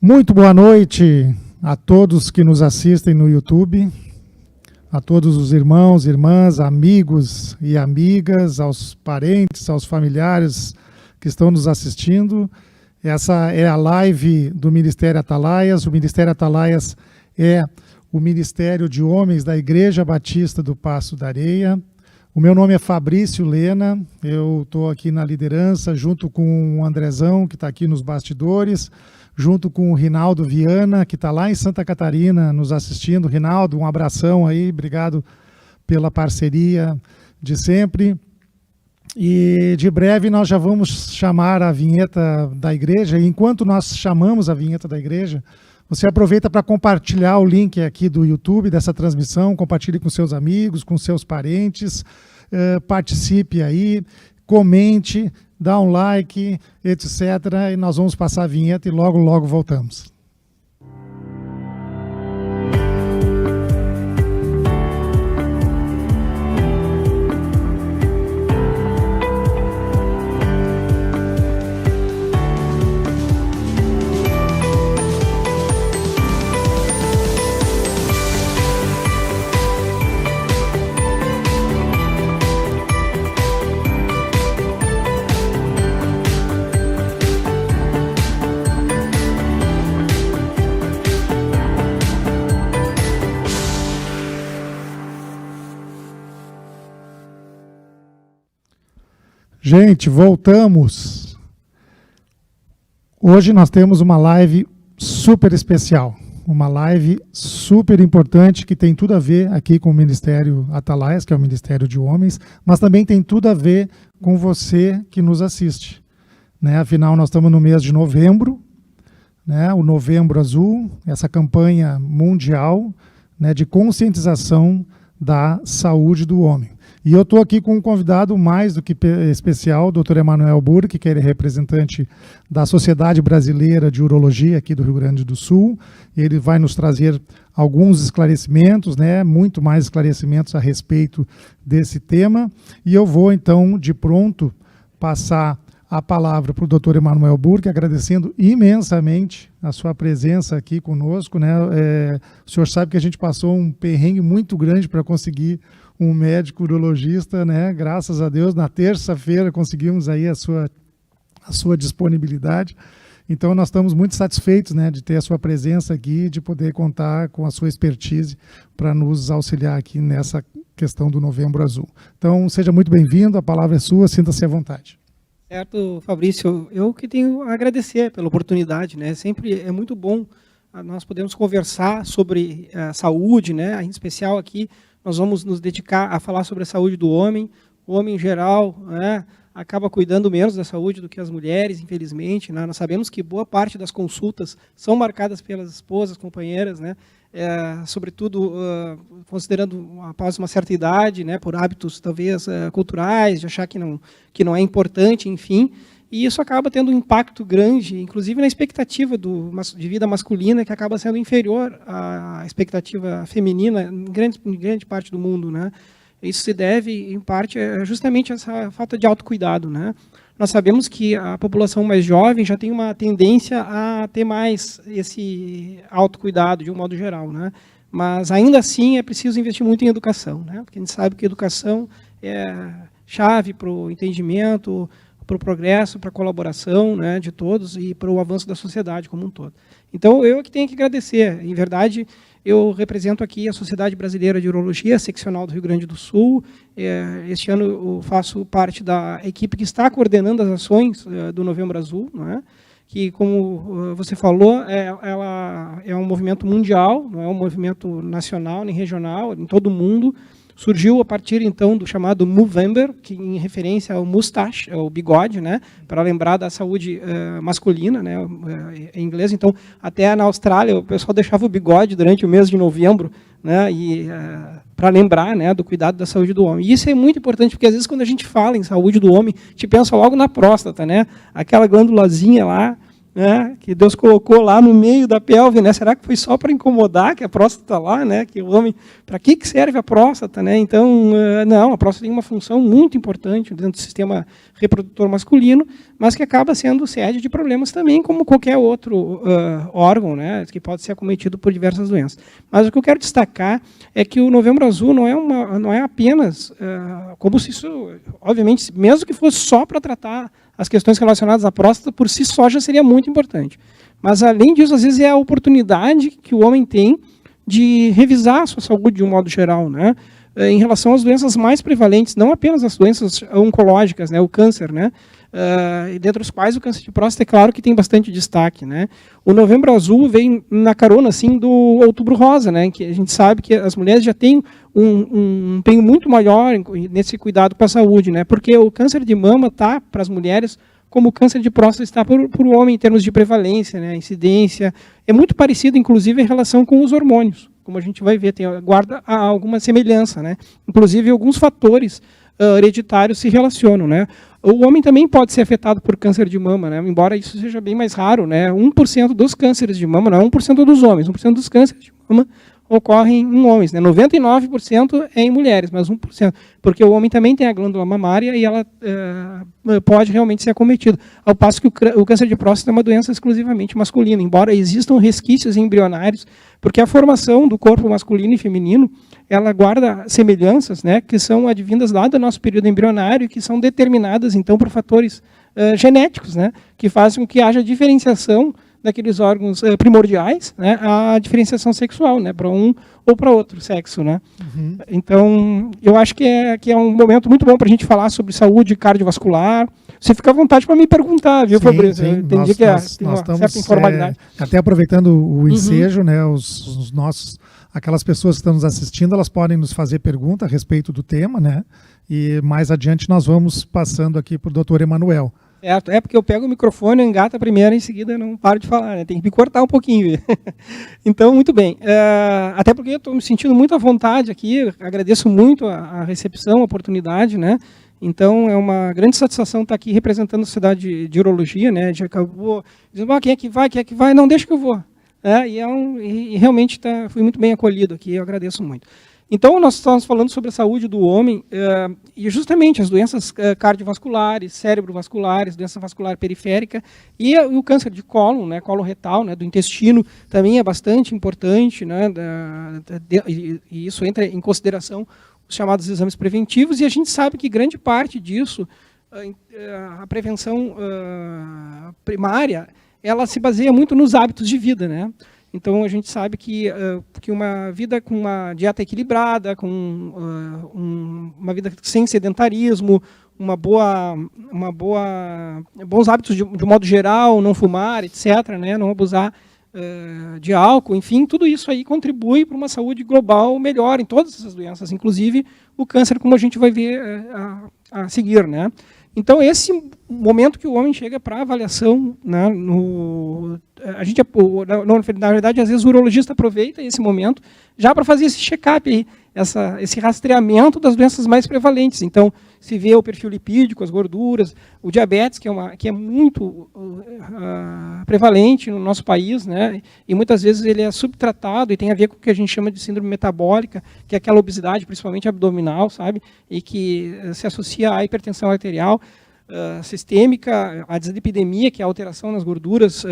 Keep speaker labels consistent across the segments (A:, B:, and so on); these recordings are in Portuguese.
A: Muito boa noite a todos que nos assistem no YouTube, a todos os irmãos, irmãs, amigos e amigas, aos parentes, aos familiares que estão nos assistindo. Essa é a live do Ministério Atalaias. O Ministério Atalaias é o Ministério de Homens da Igreja Batista do Passo da Areia. O meu nome é Fabrício Lena, eu estou aqui na liderança junto com o Andrezão, que está aqui nos bastidores, junto com o Rinaldo Viana, que está lá em Santa Catarina nos assistindo. Rinaldo, um abração aí, obrigado pela parceria de sempre. E de breve nós já vamos chamar a vinheta da igreja, e enquanto nós chamamos a vinheta da igreja, você aproveita para compartilhar o link aqui do YouTube dessa transmissão, compartilhe com seus amigos, com seus parentes, participe aí, comente, dá um like, etc. E nós vamos passar a vinheta e logo, logo voltamos. Gente, voltamos. Hoje nós temos uma live super especial, uma live super importante que tem tudo a ver aqui com o Ministério Atalaias, que é o Ministério de Homens, mas também tem tudo a ver com você que nos assiste, né? Afinal, nós estamos no mês de novembro, né? O Novembro Azul, essa campanha mundial, né, de conscientização da saúde do homem. E eu estou aqui com um convidado mais do que especial, o Dr. Emanuel Burke, que é representante da Sociedade Brasileira de Urologia aqui do Rio Grande do Sul. Ele vai nos trazer alguns esclarecimentos, né, muito mais esclarecimentos a respeito desse tema. E eu vou, então, de pronto, passar a palavra para o Dr. Emanuel Burke, agradecendo imensamente a sua presença aqui conosco, né? O senhor sabe que a gente passou um perrengue muito grande para conseguir um médico urologista, né? Graças a Deus, na terça-feira conseguimos aí a sua disponibilidade. Então, nós estamos muito satisfeitos, né, de ter a sua presença aqui, de poder contar com a sua expertise para nos auxiliar aqui nessa questão do Novembro Azul. Então, seja muito bem-vindo, a palavra é sua, sinta-se à vontade.
B: Certo, Fabrício, eu que tenho a agradecer pela oportunidade, né? Sempre é muito bom nós podemos conversar sobre a saúde, né? Em especial aqui nós vamos nos dedicar a falar sobre a saúde do homem. O homem em geral, né, acaba cuidando menos da saúde do que as mulheres, infelizmente, né? Nós sabemos que boa parte das consultas são marcadas pelas esposas, companheiras, né? Sobretudo considerando após uma certa idade, né, por hábitos talvez culturais, de achar que não é importante, enfim, e isso acaba tendo um impacto grande, inclusive na expectativa de vida masculina, que acaba sendo inferior à expectativa feminina em grande parte do mundo, né? Isso se deve, em parte, justamente a essa falta de autocuidado, né? Nós sabemos que a população mais jovem já tem uma tendência a ter mais esse autocuidado, de um modo geral, né? Mas, ainda assim, é preciso investir muito em educação, né? Porque a gente sabe que a educação é chave para o entendimento, para o progresso, para a colaboração, né, de todos e para o avanço da sociedade como um todo. Então, eu que tenho que agradecer. Em verdade, eu represento aqui a Sociedade Brasileira de Urologia, seccional do Rio Grande do Sul. Este ano eu faço parte da equipe que está coordenando as ações do Novembro Azul, né, que, como você falou, ela é um movimento mundial, não é um movimento nacional nem regional, em todo o mundo. Surgiu a partir, então, do chamado Movember, que em referência ao mustache, ao bigode, né, para lembrar da saúde masculina, né, em inglês. Então, até na Austrália, o pessoal deixava o bigode durante o mês de novembro, né, para lembrar, né, do cuidado da saúde do homem. E isso é muito importante, porque às vezes quando a gente fala em saúde do homem, a gente pensa logo na próstata, né, aquela glândulazinha lá, né, que Deus colocou lá no meio da pelve, né? Será que foi só para incomodar que a próstata está lá, né? Que o homem, para que serve a próstata, né? Então, não, a próstata tem uma função muito importante dentro do sistema reprodutor masculino, mas que acaba sendo sede de problemas também, como qualquer outro órgão, né? Que pode ser acometido por diversas doenças. Mas o que eu quero destacar é que o Novembro Azul não é apenas como se isso, obviamente, mesmo que fosse só para tratar as questões relacionadas à próstata, por si só já seria muito importante. Mas, além disso, às vezes é a oportunidade que o homem tem de revisar a sua saúde de um modo geral, né? Em relação às doenças mais prevalentes, não apenas as doenças oncológicas, né? O câncer, né? Dentre os quais o câncer de próstata é claro que tem bastante destaque, né? O Novembro Azul vem na carona assim, do Outubro Rosa, né? Que a gente sabe que as mulheres já têm um empenho muito maior nesse cuidado com a saúde, né? Porque o câncer de mama está para as mulheres como o câncer de próstata está para o homem em termos de prevalência, né? Incidência. É muito parecido, inclusive, em relação com os hormônios, como a gente vai ver, guarda alguma semelhança, né? Inclusive, alguns fatores hereditários se relacionam, né? O homem também pode ser afetado por câncer de mama, né? Embora isso seja bem mais raro, né? 1% dos cânceres de mama, não é 1% dos homens, 1% dos cânceres de mama ocorrem em homens, né? 99% é em mulheres, mas 1%, porque o homem também tem a glândula mamária e ela pode realmente ser acometida. Ao passo que o câncer de próstata é uma doença exclusivamente masculina, embora existam resquícios embrionários, porque a formação do corpo masculino e feminino, ela guarda semelhanças, né, que são advindas lá do nosso período embrionário, que são determinadas, então, por fatores genéticos, né, que fazem com que haja diferenciação daqueles órgãos primordiais, né, a diferenciação sexual, né, para um ou para outro sexo, né. Uhum. Então, eu acho que é um momento muito bom para a gente falar sobre saúde cardiovascular. Você fica à vontade para me perguntar, viu, Fabrício? Eu entendi que tem uma certa informalidade.
A: Até aproveitando o ensejo, né, os nossos, aquelas pessoas que estão nos assistindo, elas podem nos fazer pergunta a respeito do tema, né, e mais adiante nós vamos passando aqui para o doutor Emanuel.
B: Certo, porque eu pego o microfone, engata primeiro, em seguida não paro de falar, né? Tem que me cortar um pouquinho. Então, muito bem. Até porque eu estou me sentindo muito à vontade aqui, agradeço muito a recepção, a oportunidade, né? Então, é uma grande satisfação estar aqui representando a Sociedade de Urologia, né? Já acabou dizendo, quem é que vai? Não, deixa que eu vou. E realmente fui muito bem acolhido aqui, eu agradeço muito. Então, nós estamos falando sobre a saúde do homem e justamente as doenças cardiovasculares, cerebrovasculares, doença vascular periférica e o câncer de cólon, né, colo retal, né, do intestino, também é bastante importante, né, e isso entra em consideração os chamados exames preventivos, e a gente sabe que grande parte disso, a prevenção primária, ela se baseia muito nos hábitos de vida, né? Então, a gente sabe que uma vida com uma dieta equilibrada, com uma vida sem sedentarismo, bons hábitos de modo geral, não fumar, etc., né, não abusar de álcool, enfim, tudo isso aí contribui para uma saúde global melhor em todas essas doenças, inclusive o câncer, como a gente vai ver a seguir, né? Então, esse momento que o homem chega para avaliação, né, na verdade, às vezes o urologista aproveita esse momento já para fazer esse check-up, esse rastreamento das doenças mais prevalentes. Então, se vê o perfil lipídico, as gorduras, o diabetes, que é muito prevalente no nosso país, né, e muitas vezes ele é subtratado e tem a ver com o que a gente chama de síndrome metabólica, que é aquela obesidade, principalmente abdominal, sabe, e que se associa à hipertensão arterial sistêmica, a dislipidemia, que é a alteração nas gorduras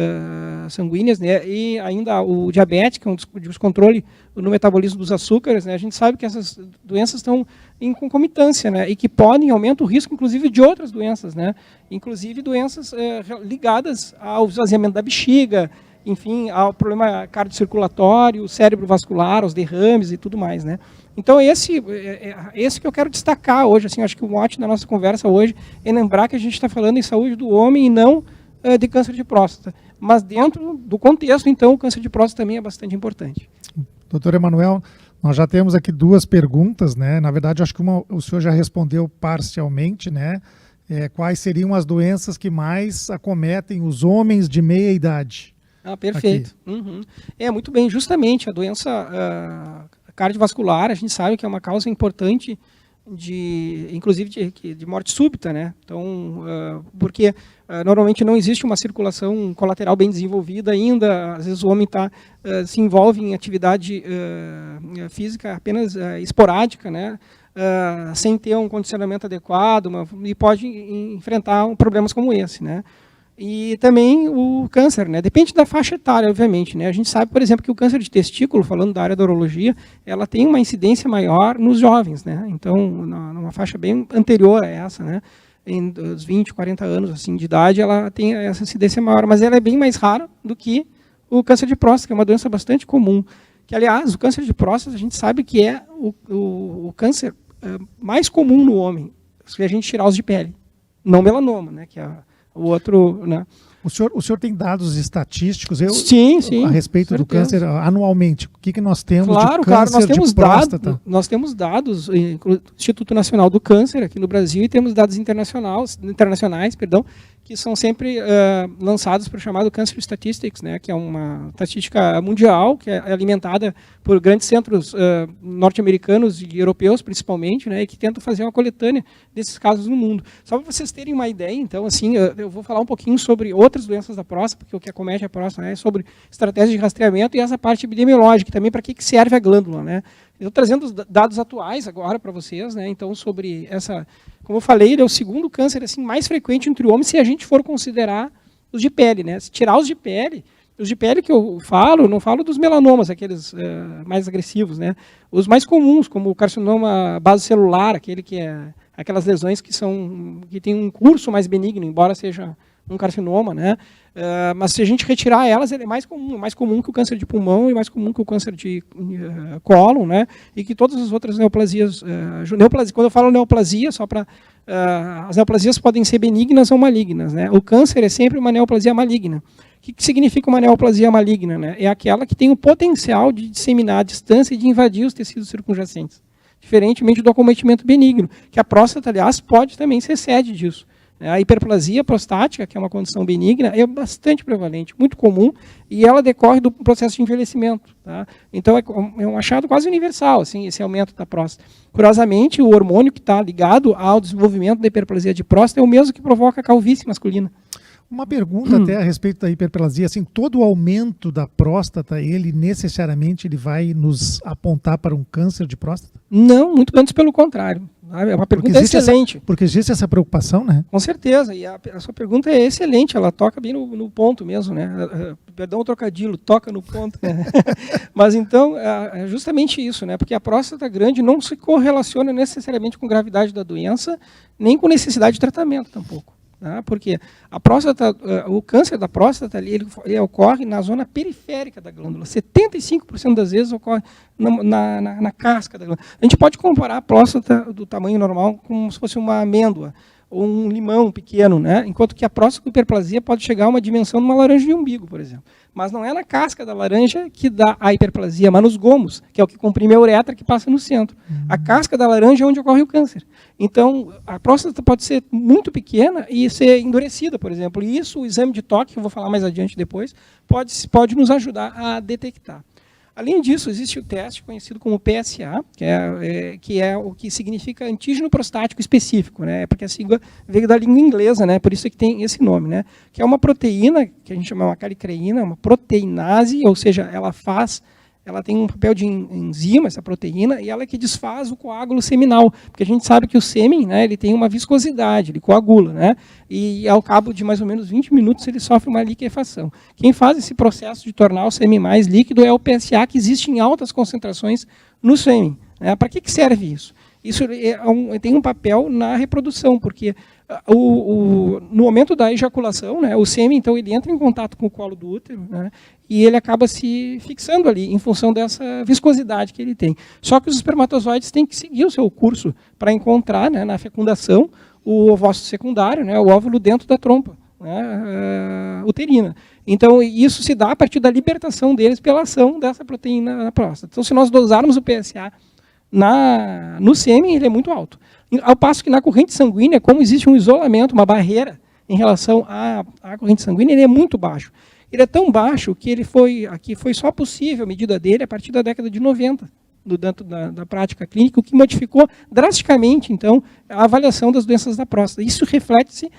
B: sanguíneas, né, e ainda o diabetes, que é um descontrole no metabolismo dos açúcares, né. A gente sabe que essas doenças estão em concomitância, né, e que podem aumentar o risco, inclusive, de outras doenças, né, inclusive doenças ligadas ao esvaziamento da bexiga, enfim, ao problema cardiocirculatório, cerebrovascular, aos derrames e tudo mais, né. Então, esse que eu quero destacar hoje, assim, acho que o mote da nossa conversa hoje é lembrar que a gente está falando em saúde do homem e não de câncer de próstata. Mas dentro do contexto, então, o câncer de próstata também é bastante importante.
A: Doutor Emanuel, nós já temos aqui duas perguntas, né? Na verdade, acho que o senhor já respondeu parcialmente, né? Quais seriam as doenças que mais acometem os homens de meia idade?
B: Perfeito. Uhum. Muito bem, justamente a doença cardiovascular, a gente sabe que é uma causa importante inclusive de morte súbita, né? Então, porque normalmente não existe uma circulação colateral bem desenvolvida ainda, às vezes o homem se envolve em atividade física apenas esporádica, né? Sem ter um condicionamento adequado, e pode enfrentar problemas como esse, né? E também o câncer, né? Depende da faixa etária, obviamente, né? A gente sabe, por exemplo, que o câncer de testículo, falando da área da urologia, ela tem uma incidência maior nos jovens, né? Então, numa faixa bem anterior a essa, né? Em os 20, 40 anos assim, de idade, ela tem essa incidência maior, mas ela é bem mais rara do que o câncer de próstata, que é uma doença bastante comum. Que, aliás, o câncer de próstata, a gente sabe que é o câncer mais comum no homem, se a gente tirar os de pele. Não melanoma, né? Que é o outro, né?
A: O senhor tem dados estatísticos
B: sim,
A: a respeito do câncer anualmente? O que nós temos de
B: câncer
A: nós temos
B: de próstata? Nós temos dados, Instituto Nacional do Câncer aqui no Brasil, e temos dados internacionais, que são sempre lançados para o chamado Cancer Statistics, né, que é uma estatística mundial, que é alimentada por grandes centros norte-americanos e europeus, principalmente, né, e que tentam fazer uma coletânea desses casos no mundo. Só para vocês terem uma ideia, então, assim, eu vou falar um pouquinho sobre outras doenças da próstata, porque o que acomete a próstata é sobre estratégia de rastreamento e essa parte epidemiológica, também para que serve a glândula, né. Eu estou trazendo os dados atuais agora para vocês, né, então, sobre essa... Como eu falei, ele é o segundo câncer assim, mais frequente entre homens, se a gente for considerar os de pele, né? Se tirar os de pele que eu falo, não falo dos melanomas, aqueles mais agressivos, né? Os mais comuns, como o carcinoma basocelular, aquelas lesões que têm um curso mais benigno, embora seja um carcinoma, né? Mas se a gente retirar elas, ele é mais comum que o câncer de pulmão e mais comum que o câncer de cólon, né? E que todas as outras neoplasias, quando eu falo neoplasia, só para as neoplasias podem ser benignas ou malignas, né? O câncer é sempre uma neoplasia maligna. O que significa uma neoplasia maligna, né? É aquela que tem o potencial de disseminar à distância e de invadir os tecidos circunjacentes, diferentemente do acometimento benigno, que a próstata, aliás, pode também ser sede disso. A hiperplasia prostática, que é uma condição benigna, é bastante prevalente, muito comum, e ela decorre do processo de envelhecimento. Tá? Então, é um achado quase universal, assim, esse aumento da próstata. Curiosamente, o hormônio que está ligado ao desenvolvimento da hiperplasia de próstata é o mesmo que provoca a calvície masculina.
A: Uma pergunta até a respeito da hiperplasia, assim, todo o aumento da próstata, ele necessariamente vai nos apontar para um câncer de próstata?
B: Não, muito antes pelo contrário. É uma pergunta excelente.
A: Porque existe essa preocupação, né?
B: Com certeza, e a sua pergunta é excelente, ela toca bem no ponto mesmo, né? Perdão o trocadilho, toca no ponto. Né? Mas então, é justamente isso, né? Porque a próstata grande não se correlaciona necessariamente com gravidade da doença, nem com necessidade de tratamento tampouco. Tá? Porque a próstata, o câncer da próstata ele ocorre na zona periférica da glândula. 75% das vezes ocorre na casca da glândula. A gente pode comparar a próstata do tamanho normal como se fosse uma amêndoa ou um limão pequeno, né? Enquanto que a próstata com hiperplasia pode chegar a uma dimensão de uma laranja de umbigo, por exemplo. Mas não é na casca da laranja que dá a hiperplasia, mas nos gomos, que é o que comprime a uretra que passa no centro. A casca da laranja é onde ocorre o câncer. Então, a próstata pode ser muito pequena e ser endurecida, por exemplo. E isso, o exame de toque, que eu vou falar mais adiante depois, pode nos ajudar a detectar. Além disso, existe o teste conhecido como PSA, que é o que significa antígeno prostático específico, né? Porque a sigla veio da língua inglesa, né? Por isso que tem esse nome, né? Que é uma proteína, que a gente chama de calicreína, uma proteinase, ou seja, ela tem um papel de enzima, essa proteína, e ela é que desfaz o coágulo seminal, porque a gente sabe que o sêmen, né, ele tem uma viscosidade, ele coagula, né, e ao cabo de mais ou menos 20 minutos ele sofre uma liquefação. Quem faz esse processo de tornar o sêmen mais líquido é o PSA, que existe em altas concentrações no sêmen. Né? Para que serve isso? Isso tem um papel na reprodução, porque no momento da ejaculação, né, o sêmen então, ele entra em contato com o colo do útero, né, e ele acaba se fixando ali em função dessa viscosidade que ele tem. Só que os espermatozoides têm que seguir o seu curso para encontrar, né, na fecundação, o ovócito secundário, né, o óvulo dentro da trompa, né, uterina. Então, isso se dá a partir da libertação deles pela ação dessa proteína na próstata. Então, se nós dosarmos o PSA no sêmen, ele é muito alto. Ao passo que na corrente sanguínea, como existe um isolamento, uma barreira em relação à corrente sanguínea, ele é muito baixo. Ele é tão baixo que foi só possível a medida dele a partir da década de 90. dentro da prática clínica, o que modificou drasticamente, então, a avaliação das doenças da próstata. Isso reflete-se,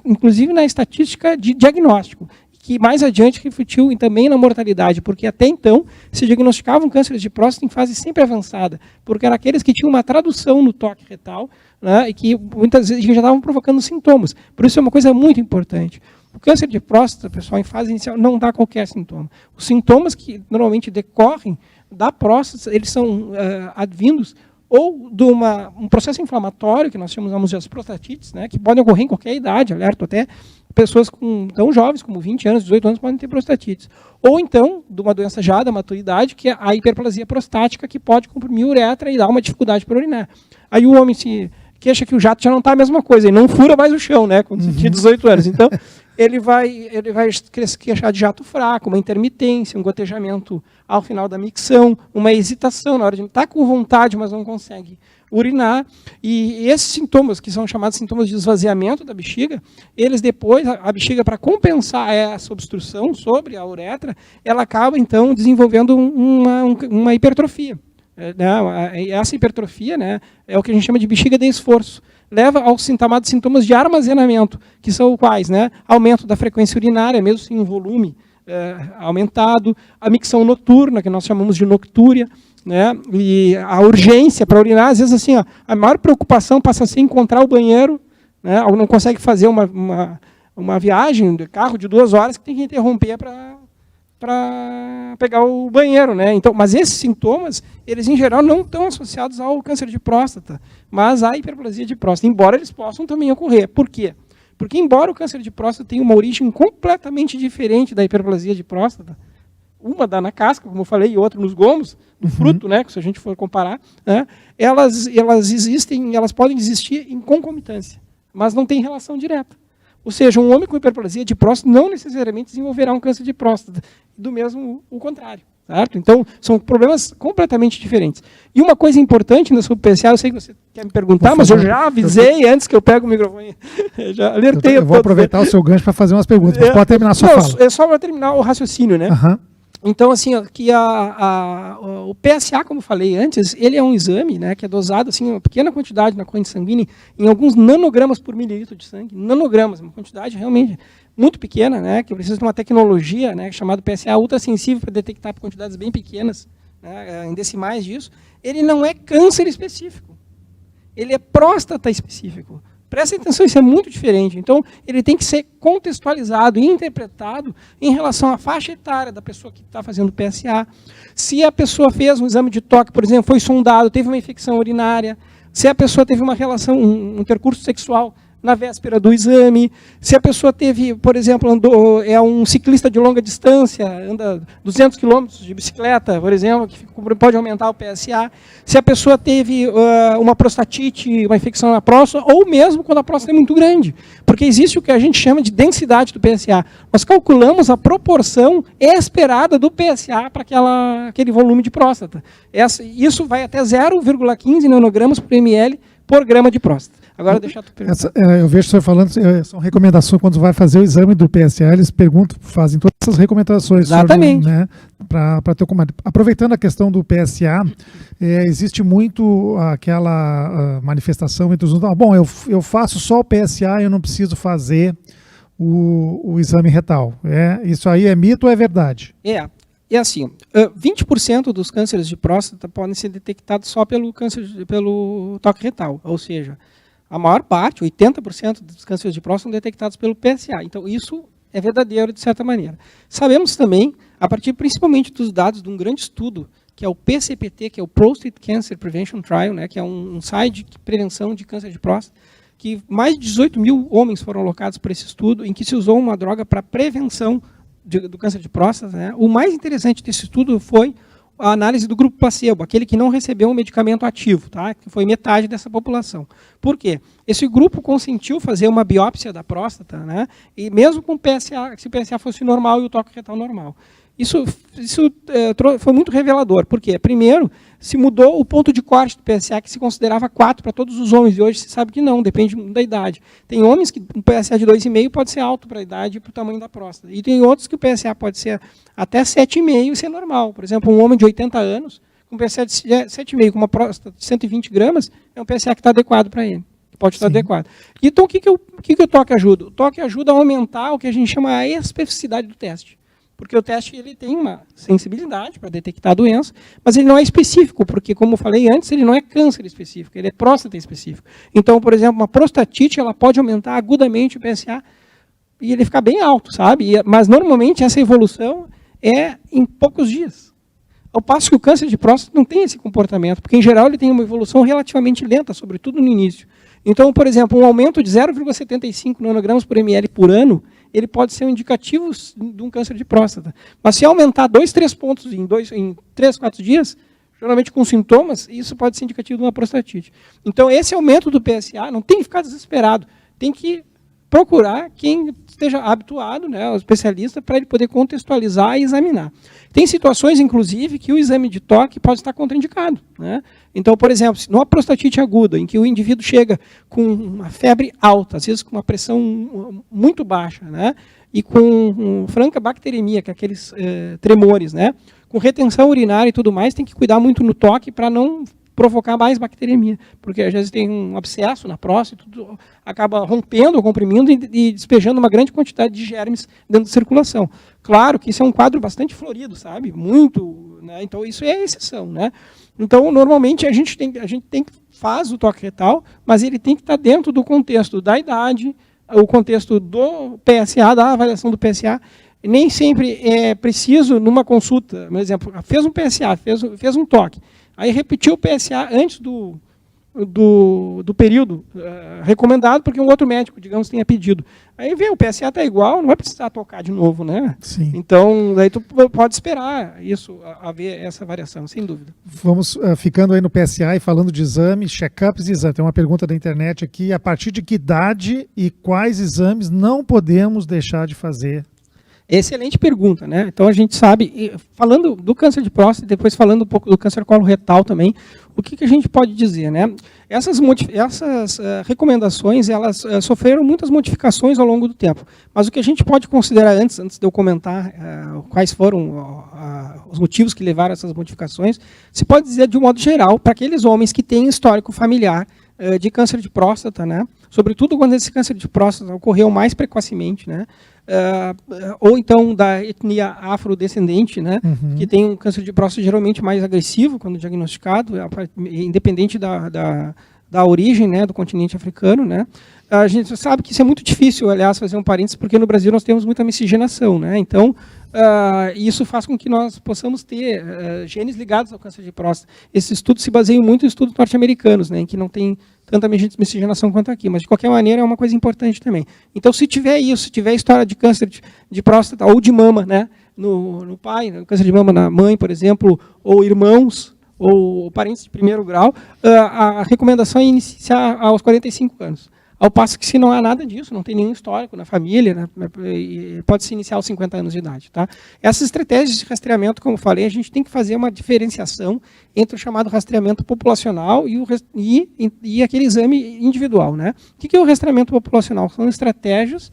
B: inclusive, na estatística de diagnóstico, que mais adiante refletiu também na mortalidade, porque até então se diagnosticavam cânceres de próstata em fase sempre avançada, porque eram aqueles que tinham uma tradução no toque retal, né, e que muitas vezes já estavam provocando sintomas. Por isso é uma coisa muito importante. O câncer de próstata, pessoal, em fase inicial, não dá qualquer sintoma. Os sintomas que normalmente decorrem da próstata, eles são advindos ou de um processo inflamatório, que nós chamamos de prostatites, né, que podem ocorrer em qualquer idade, alerto até pessoas tão jovens, como 20 anos, 18 anos, podem ter prostatites. Ou então, de uma doença já da maturidade, que é a hiperplasia prostática, que pode comprimir a uretra e dar uma dificuldade para urinar. Aí o homem se queixa que o jato já não está a mesma coisa, e não fura mais o chão, né, quando você tinha 18 anos. Então, ele vai queixar de jato fraco, uma intermitência, um gotejamento ao final da micção, uma hesitação na hora de estar com vontade, mas não consegue urinar. E esses sintomas, que são chamados sintomas de esvaziamento da bexiga, eles depois, a bexiga, para compensar essa obstrução sobre a uretra, ela acaba, então, desenvolvendo uma hipertrofia. Essa hipertrofia, né, é o que a gente chama de bexiga de esforço. Leva aos chamados sintomas de armazenamento, que são quais? Né? Aumento da frequência urinária, mesmo sem um volume aumentado, a micção noturna, que nós chamamos de noctúria, né? E a urgência para urinar, às vezes assim, ó, a maior preocupação passa a ser encontrar o banheiro, né? Ou não consegue fazer uma viagem de carro de 2 horas que tem que interromper para pegar o banheiro, né? Então, mas esses sintomas, eles em geral não estão associados ao câncer de próstata, mas à hiperplasia de próstata, embora eles possam também ocorrer. Por quê? Porque embora o câncer de próstata tenha uma origem completamente diferente da hiperplasia de próstata, uma dá na casca, como eu falei, e outra nos gomos, no fruto, né, que se a gente for comparar, né, elas existem, elas podem existir em concomitância, mas não tem relação direta. Ou seja, um homem com hiperplasia de próstata não necessariamente desenvolverá um câncer de próstata, do mesmo o contrário. Certo? Então, são problemas completamente diferentes. E uma coisa importante na PSA, eu sei que você quer me perguntar, mas eu já avisei antes que eu pego o microfone. Já alertei.
A: Eu vou aproveitar o seu gancho para fazer umas perguntas, mas pode terminar a sua fala.
B: É só para terminar o raciocínio, né? Então, assim, ó, que o PSA, como eu falei antes, ele é um exame, né, que é dosado assim, uma pequena quantidade na corrente sanguínea, em alguns nanogramas por mililitro de sangue. Nanogramas, uma quantidade realmente muito pequena, né, que precisa de uma tecnologia, né, chamada PSA ultrassensível para detectar por quantidades bem pequenas, né, em decimais disso. Ele não é câncer específico. Ele é próstata específico. Prestem atenção, isso é muito diferente. Então, ele tem que ser contextualizado e interpretado em relação à faixa etária da pessoa que está fazendo PSA. Se a pessoa fez um exame de toque, por exemplo, foi sondado, teve uma infecção urinária, se a pessoa teve uma relação, um percurso sexual na véspera do exame, se a pessoa teve, por exemplo, é um ciclista de longa distância, anda 200 quilômetros de bicicleta, por exemplo, que pode aumentar o PSA, se a pessoa teve uma prostatite, uma infecção na próstata, ou mesmo quando a próstata é muito grande, porque existe o que a gente chama de densidade do PSA. Nós calculamos a proporção esperada do PSA para aquele volume de próstata. Isso vai até 0,15 nanogramas por ml por grama de próstata. Agora deixa tu perguntar.
A: Eu vejo o senhor falando, são recomendações, quando vai fazer o exame do PSA, eles fazem todas essas recomendações.
B: Exatamente.
A: Senhor, né, para ter como. Aproveitando a questão do PSA, existe muito aquela manifestação entre os bom, eu faço só o PSA, eu não preciso fazer o exame retal. Isso aí é mito ou é verdade?
B: É assim, 20% dos cânceres de próstata podem ser detectados só pelo toque retal, ou seja, a maior parte, 80% dos cânceres de próstata são detectados pelo PSA. Então, isso é verdadeiro de certa maneira. Sabemos também, a partir principalmente dos dados de um grande estudo, que é o PCPT, que é o Prostate Cancer Prevention Trial, né, que é um site de prevenção de câncer de próstata, que mais de 18 mil homens foram alocados por esse estudo, em que se usou uma droga para prevenção do câncer de próstata. Né? O mais interessante desse estudo foi a análise do grupo placebo, aquele que não recebeu um medicamento ativo, tá? Que foi metade dessa população. Por quê? Esse grupo consentiu fazer uma biópsia da próstata, né? E mesmo com PSA, se o PSA fosse normal e o toque retal normal. Isso foi muito revelador. Por quê? Primeiro, se mudou o ponto de corte do PSA, que se considerava 4 para todos os homens, e hoje se sabe que não, depende da idade. Tem homens que um PSA de 2,5 pode ser alto para a idade e para o tamanho da próstata. E tem outros que o PSA pode ser até 7,5 e ser normal. Por exemplo, um homem de 80 anos, com um PSA de 7,5, com uma próstata de 120 gramas, é um PSA que está adequado para ele. Pode estar adequado. Então, o que o toque ajuda? O toque ajuda a aumentar o que a gente chama a especificidade do teste. Porque o teste ele tem uma sensibilidade para detectar a doença, mas ele não é específico, porque, como eu falei antes, ele não é câncer específico, ele é próstata específico. Então, por exemplo, uma prostatite ela pode aumentar agudamente o PSA e ele ficar bem alto, sabe? Mas, normalmente, essa evolução é em poucos dias. Ao passo que o câncer de próstata não tem esse comportamento, porque, em geral, ele tem uma evolução relativamente lenta, sobretudo no início. Então, por exemplo, um aumento de 0,75 nanogramas por ml por ano, ele pode ser um indicativo de um câncer de próstata. Mas se aumentar 2, 3 pontos em 3, 4 dias, geralmente com sintomas, isso pode ser indicativo de uma prostatite. Então, esse aumento do PSA não tem que ficar desesperado, tem que procurar quem esteja habituado, né, o especialista, para ele poder contextualizar e examinar. Tem situações, inclusive, que o exame de toque pode estar contraindicado, né? Então, por exemplo, numa prostatite aguda, em que o indivíduo chega com uma febre alta, às vezes com uma pressão muito baixa, né, e com franca bacteremia, que é aqueles tremores, né, com retenção urinária e tudo mais, tem que cuidar muito no toque para não provocar mais bacteremia, porque às vezes tem um abscesso na próstata, tudo acaba rompendo ou comprimindo e despejando uma grande quantidade de germes dentro da circulação. Claro que isso é um quadro bastante florido, sabe? Muito, né? Então isso é exceção, né? Então normalmente a gente faz o toque retal, mas ele tem que estar dentro do contexto da idade, o contexto do PSA, da avaliação do PSA. Nem sempre é preciso numa consulta, por exemplo, fez um PSA, fez um toque. Aí repetiu o PSA antes do período recomendado, porque um outro médico, digamos, tenha pedido. Aí vê, o PSA está igual, não vai precisar tocar de novo, né?
A: Sim.
B: Então, daí tu pode esperar isso, haver essa variação, sem dúvida.
A: Vamos ficando aí no PSA e falando de exames, check-ups e exames. Tem uma pergunta da internet aqui, a partir de que idade e quais exames não podemos deixar de fazer?
B: Excelente pergunta, né? Então a gente sabe, falando do câncer de próstata, depois falando um pouco do câncer coloretal também, o que a gente pode dizer, né? Essas recomendações, elas sofreram muitas modificações ao longo do tempo. Mas o que a gente pode considerar antes de eu comentar quais foram os motivos que levaram a essas modificações, se pode dizer de um modo geral, para aqueles homens que têm histórico familiar de câncer de próstata, né? Sobretudo quando esse câncer de próstata ocorreu mais precocemente, né? Ou então da etnia afrodescendente, né? Que tem um câncer de próstata geralmente mais agressivo quando diagnosticado, independente da origem, né, do continente africano, né? A gente sabe que isso é muito difícil, aliás, fazer um parênteses, porque no Brasil nós temos muita miscigenação, né? Então, isso faz com que nós possamos ter genes ligados ao câncer de próstata. Esses estudos se baseiam muito em estudos norte-americanos, né, em que não tem tanta miscigenação quanto aqui, mas de qualquer maneira é uma coisa importante também. Então, se tiver isso, se tiver história de câncer de próstata ou de mama, né, no pai, no câncer de mama na mãe, por exemplo, ou irmãos, ou parentes de primeiro grau, a recomendação é iniciar aos 45 anos. Ao passo que, se não há nada disso, não tem nenhum histórico na família, né, pode-se iniciar aos 50 anos de idade. Tá? Essas estratégias de rastreamento, como eu falei, a gente tem que fazer uma diferenciação entre o chamado rastreamento populacional e aquele exame individual. Né? O que é o rastreamento populacional? São estratégias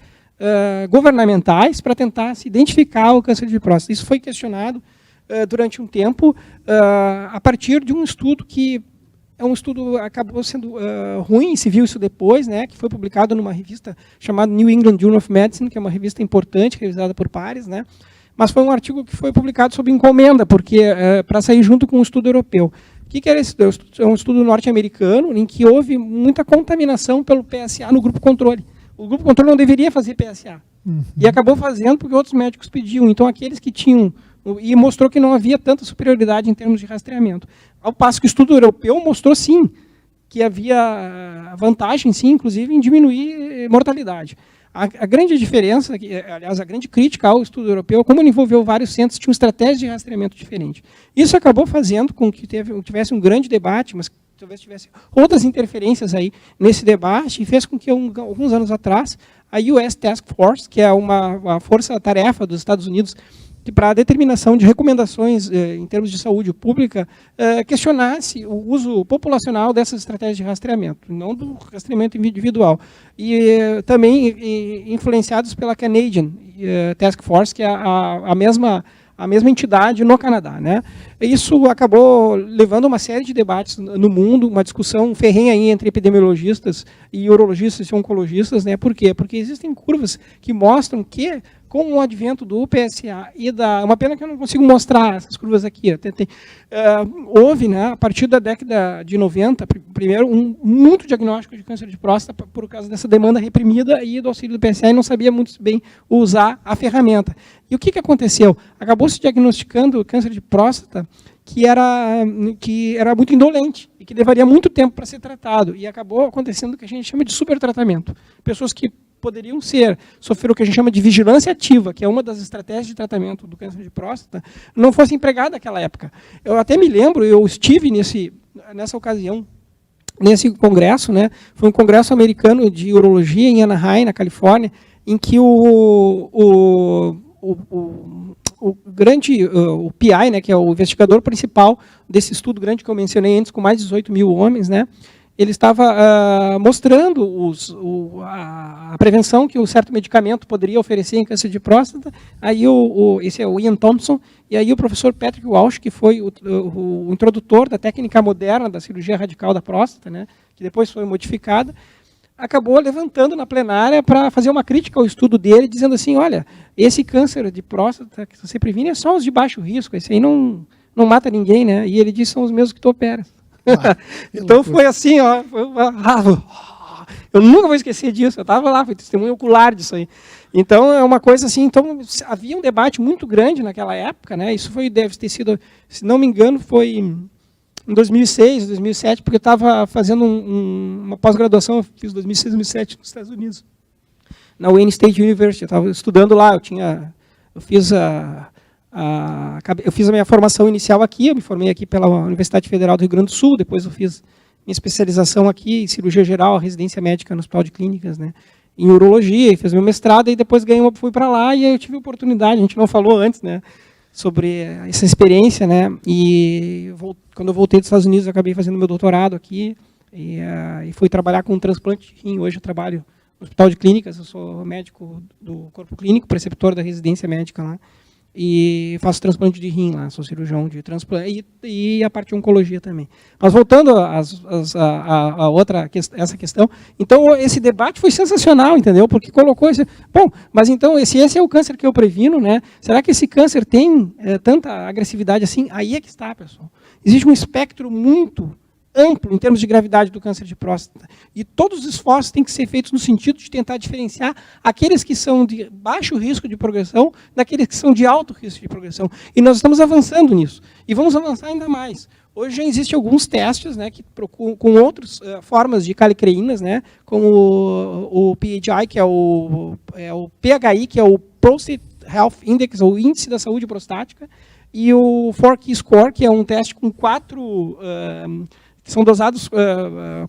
B: governamentais para tentar se identificar o câncer de próstata. Isso foi questionado durante um tempo a partir de um estudo que acabou sendo ruim, se viu isso depois, né, que foi publicado numa revista chamada New England Journal of Medicine, que é uma revista importante, revisada por pares, né, mas foi um artigo que foi publicado sob encomenda, porque para sair junto com um estudo europeu. O que era esse estudo? É um estudo norte-americano, em que houve muita contaminação pelo PSA no grupo controle. O grupo controle não deveria fazer PSA. E acabou fazendo porque outros médicos pediam. Então, aqueles que tinham... E mostrou que não havia tanta superioridade em termos de rastreamento. Ao passo que o estudo europeu mostrou, sim, que havia vantagem, sim, inclusive, em diminuir mortalidade. A grande diferença, aliás, a grande crítica ao estudo europeu, como ele envolveu vários centros, tinha uma estratégia de rastreamento diferente. Isso acabou fazendo com que tivesse um grande debate, mas talvez tivesse outras interferências aí nesse debate, e fez com que, alguns anos atrás, a US Task Force, que é uma força-tarefa dos Estados Unidos, que para a determinação de recomendações em termos de saúde pública, questionasse o uso populacional dessas estratégias de rastreamento, não do rastreamento individual. E também influenciados pela Canadian Task Force, que é a mesma entidade no Canadá. Né? isso acabou levando a uma série de debates no mundo, uma discussão ferrenha aí entre epidemiologistas e urologistas e oncologistas, né? Por quê? Porque existem curvas que mostram que, com o advento do PSA e da... Uma pena que eu não consigo mostrar essas curvas aqui. Houve, né, a partir da década de 90, primeiro, muito diagnóstico de câncer de próstata por causa dessa demanda reprimida e do auxílio do PSA, e não sabia muito bem usar a ferramenta. E o que aconteceu? Acabou se diagnosticando o câncer de próstata que era muito indolente e que levaria muito tempo para ser tratado. E acabou acontecendo o que a gente chama de supertratamento. Pessoas que poderiam sofrer o que a gente chama de vigilância ativa, que é uma das estratégias de tratamento do câncer de próstata, não fosse empregada naquela época. Eu até me lembro, eu estive nessa ocasião, nesse congresso, né, foi um congresso americano de urologia em Anaheim, na Califórnia, em que o PI, né, que é o investigador principal desse estudo grande que eu mencionei antes, com mais de 18 mil homens, né, ele estava mostrando a prevenção que um certo medicamento poderia oferecer em câncer de próstata. Aí esse é o Ian Thompson, e aí o professor Patrick Walsh, que foi o introdutor da técnica moderna da cirurgia radical da próstata, né, que depois foi modificada, acabou levantando na plenária para fazer uma crítica ao estudo dele, dizendo assim, olha, esse câncer de próstata que você previne é só os de baixo risco, esse aí não mata ninguém, né? E ele disse, são os mesmos que tu operas. Então foi assim, ó, eu nunca vou esquecer disso, eu estava lá, fui testemunho ocular disso aí. Então é uma coisa assim, então havia um debate muito grande naquela época, né? Isso deve ter sido, se não me engano, foi em 2006, 2007, porque eu estava fazendo uma pós-graduação, eu fiz 2006, 2007 nos Estados Unidos, na Wayne State University, eu estava estudando lá, eu fiz a minha formação inicial aqui, eu me formei aqui pela Universidade Federal do Rio Grande do Sul, depois eu fiz minha especialização aqui em cirurgia geral, residência médica no Hospital de Clínicas, né, em urologia, e fiz meu mestrado, e depois fui para lá, e aí eu tive a oportunidade, a gente não falou antes, né, sobre essa experiência, né, e quando eu voltei dos Estados Unidos, eu acabei fazendo meu doutorado aqui, e fui trabalhar com transplante de rim. Hoje eu trabalho no Hospital de Clínicas, eu sou médico do corpo clínico, preceptor da residência médica lá, e faço transplante de rim lá, sou cirurgião de transplante e a parte de oncologia também. Mas voltando a essa questão, então esse debate foi sensacional, entendeu? Porque colocou esse... Bom, mas então esse é o câncer que eu previno, né? Será que esse câncer tem tanta agressividade assim? Aí é que está, pessoal. Existe um espectro muito amplo em termos de gravidade do câncer de próstata. E todos os esforços têm que ser feitos no sentido de tentar diferenciar aqueles que são de baixo risco de progressão daqueles que são de alto risco de progressão. E nós estamos avançando nisso. E vamos avançar ainda mais. Hoje já existem alguns testes, né, que procuram, com outras formas de calicreínas, né, como o PHI, que é o PHI, que é o Prostate Health Index, ou Índice da Saúde Prostática, e o 4Key Score, que é um teste com são dosados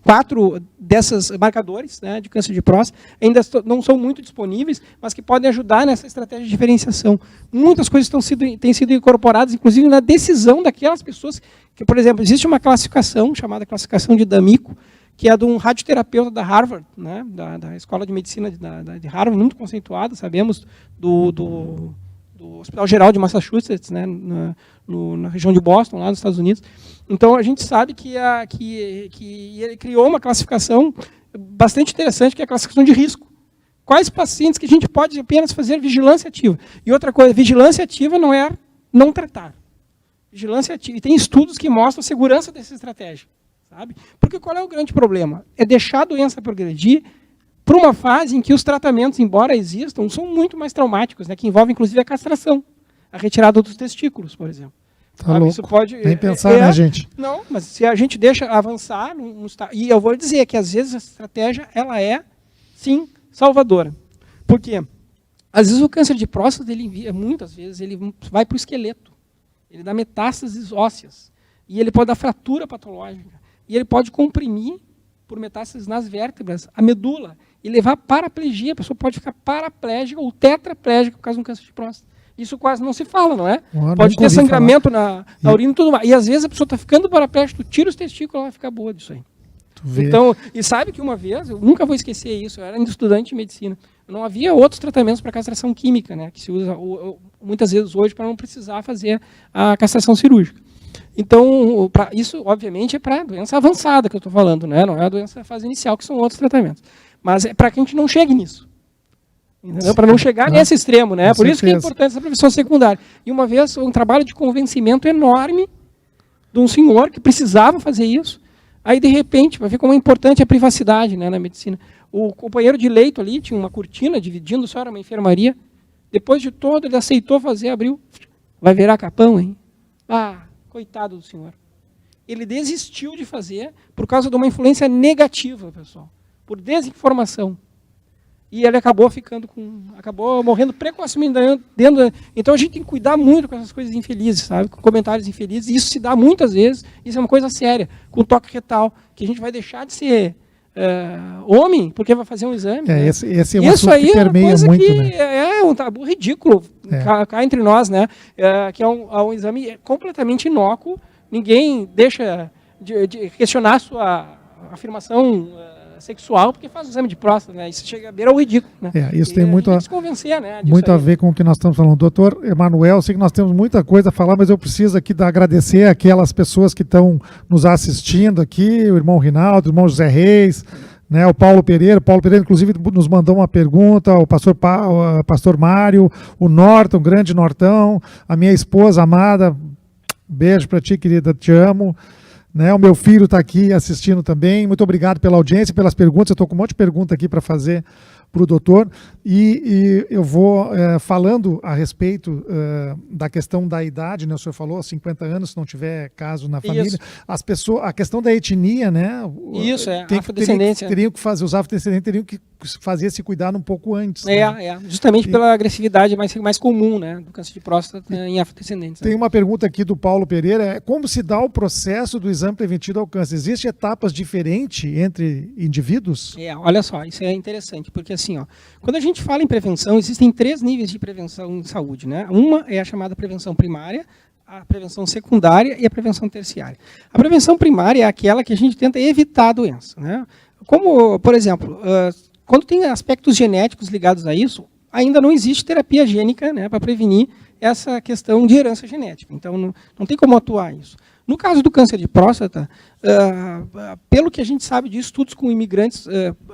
B: 4 desses marcadores, né, de câncer de próstata, ainda não são muito disponíveis, mas que podem ajudar nessa estratégia de diferenciação. Muitas coisas têm sido incorporadas, inclusive na decisão daquelas pessoas que, por exemplo, existe uma classificação, chamada classificação de D'Amico, que é de um radioterapeuta da Harvard, né, da Escola de Medicina de Harvard, muito conceituada, sabemos, do Hospital Geral de Massachusetts, né, na região de Boston, lá nos Estados Unidos. Então, a gente sabe que ele criou uma classificação bastante interessante, que é a classificação de risco. Quais pacientes que a gente pode apenas fazer vigilância ativa? E outra coisa, vigilância ativa não é não tratar. Vigilância ativa. E tem estudos que mostram a segurança dessa estratégia. Sabe? Porque qual é o grande problema? É deixar a doença progredir para uma fase em que os tratamentos, embora existam, são muito mais traumáticos, né, que envolvem, inclusive, a castração, a retirada dos testículos, por exemplo.
A: Tá louco.
B: Isso pode,
A: nem pensar, né, gente?
B: Não, mas se a gente deixa avançar, e eu vou dizer que, às vezes, a estratégia ela é, sim, salvadora. Por quê? Às vezes, o câncer de próstata, muitas vezes, ele vai para o esqueleto. Ele dá metástases ósseas. E ele pode dar fratura patológica. E ele pode comprimir, por metástases nas vértebras, a medula, e levar à paraplegia. A pessoa pode ficar paraplégica ou tetraplégica por causa de um câncer de próstata. Isso quase não se fala, não é? Pode ter sangramento na urina e tudo mais. E às vezes a pessoa está ficando paraplégica, tu tira os testículos, ela vai ficar boa disso aí. Então, e sabe que uma vez, eu nunca vou esquecer isso, eu era estudante de medicina, não havia outros tratamentos para castração química, né, que se usa muitas vezes hoje para não precisar fazer a castração cirúrgica. Então, isso, obviamente, é para a doença avançada que eu estou falando, né? Não é a doença fase inicial, que são outros tratamentos. Mas é para que a gente não chegue nisso. Para não chegar nesse extremo, né? Por isso que é importante essa prevenção secundária. E uma vez, um trabalho de convencimento enorme de um senhor que precisava fazer isso. Aí, de repente, vai ver como é importante a privacidade, né, na medicina. O companheiro de leito ali tinha uma cortina dividindo, só era uma enfermaria. Depois de todo, ele aceitou fazer, abriu. Vai virar capão, hein? Ah, coitado do senhor. Ele desistiu de fazer por causa de uma influência negativa, pessoal. Por desinformação. E ele acabou morrendo precocemente. Então a gente tem que cuidar muito com essas coisas infelizes, sabe? Com comentários infelizes. Isso se dá muitas vezes, isso é uma coisa séria, com toque retal, que a gente vai deixar de ser homem porque vai fazer um exame. Né?
A: Esse é um assunto que permeia muito,
B: que
A: né?
B: É um tabu ridículo cá entre nós, né? Que é um exame completamente inócuo, ninguém deixa de questionar a sua afirmação sexual, porque faz o exame de próstata, né? Isso chega a beira ao ridículo, né?
A: Isso tem muito a
B: convencer, né,
A: muito a ver com o que nós estamos falando. Doutor Emanuel, sei que nós temos muita coisa a falar, mas eu preciso aqui agradecer aquelas pessoas que estão nos assistindo aqui, o irmão Rinaldo, o irmão José Reis, né, o Paulo Pereira. Inclusive, nos mandou uma pergunta, o pastor Mário, o Norton, grande Nortão, a minha esposa amada, beijo para ti, querida, te amo. Né, o meu filho está aqui assistindo também. Muito obrigado pela audiência, pelas perguntas. Eu estou com um monte de pergunta aqui para fazer para o doutor. E eu vou falando a respeito da questão da idade, né? O senhor falou 50 anos, se não tiver caso na família. Isso. As pessoas, a questão da etnia, né?
B: Isso, afrodescendência.
A: Teriam que fazer, os afrodescendentes teriam que fazer esse cuidado um pouco antes.
B: Justamente pela agressividade mais comum, né, do câncer de próstata em afrodescendentes.
A: Tem uma pergunta aqui do Paulo Pereira, como se dá o processo do exame preventivo ao câncer? Existem etapas diferentes entre indivíduos?
B: Olha só, isso é interessante, porque assim, quando a gente fala em prevenção, existem 3 níveis de prevenção em saúde, né? Uma é a chamada prevenção primária, a prevenção secundária e a prevenção terciária. A prevenção primária é aquela que a gente tenta evitar a doença, né? Como, por exemplo, quando tem aspectos genéticos ligados a isso, ainda não existe terapia gênica, né, para prevenir essa questão de herança genética. Então, não tem como atuar isso. No caso do câncer de próstata, pelo que a gente sabe de estudos com imigrantes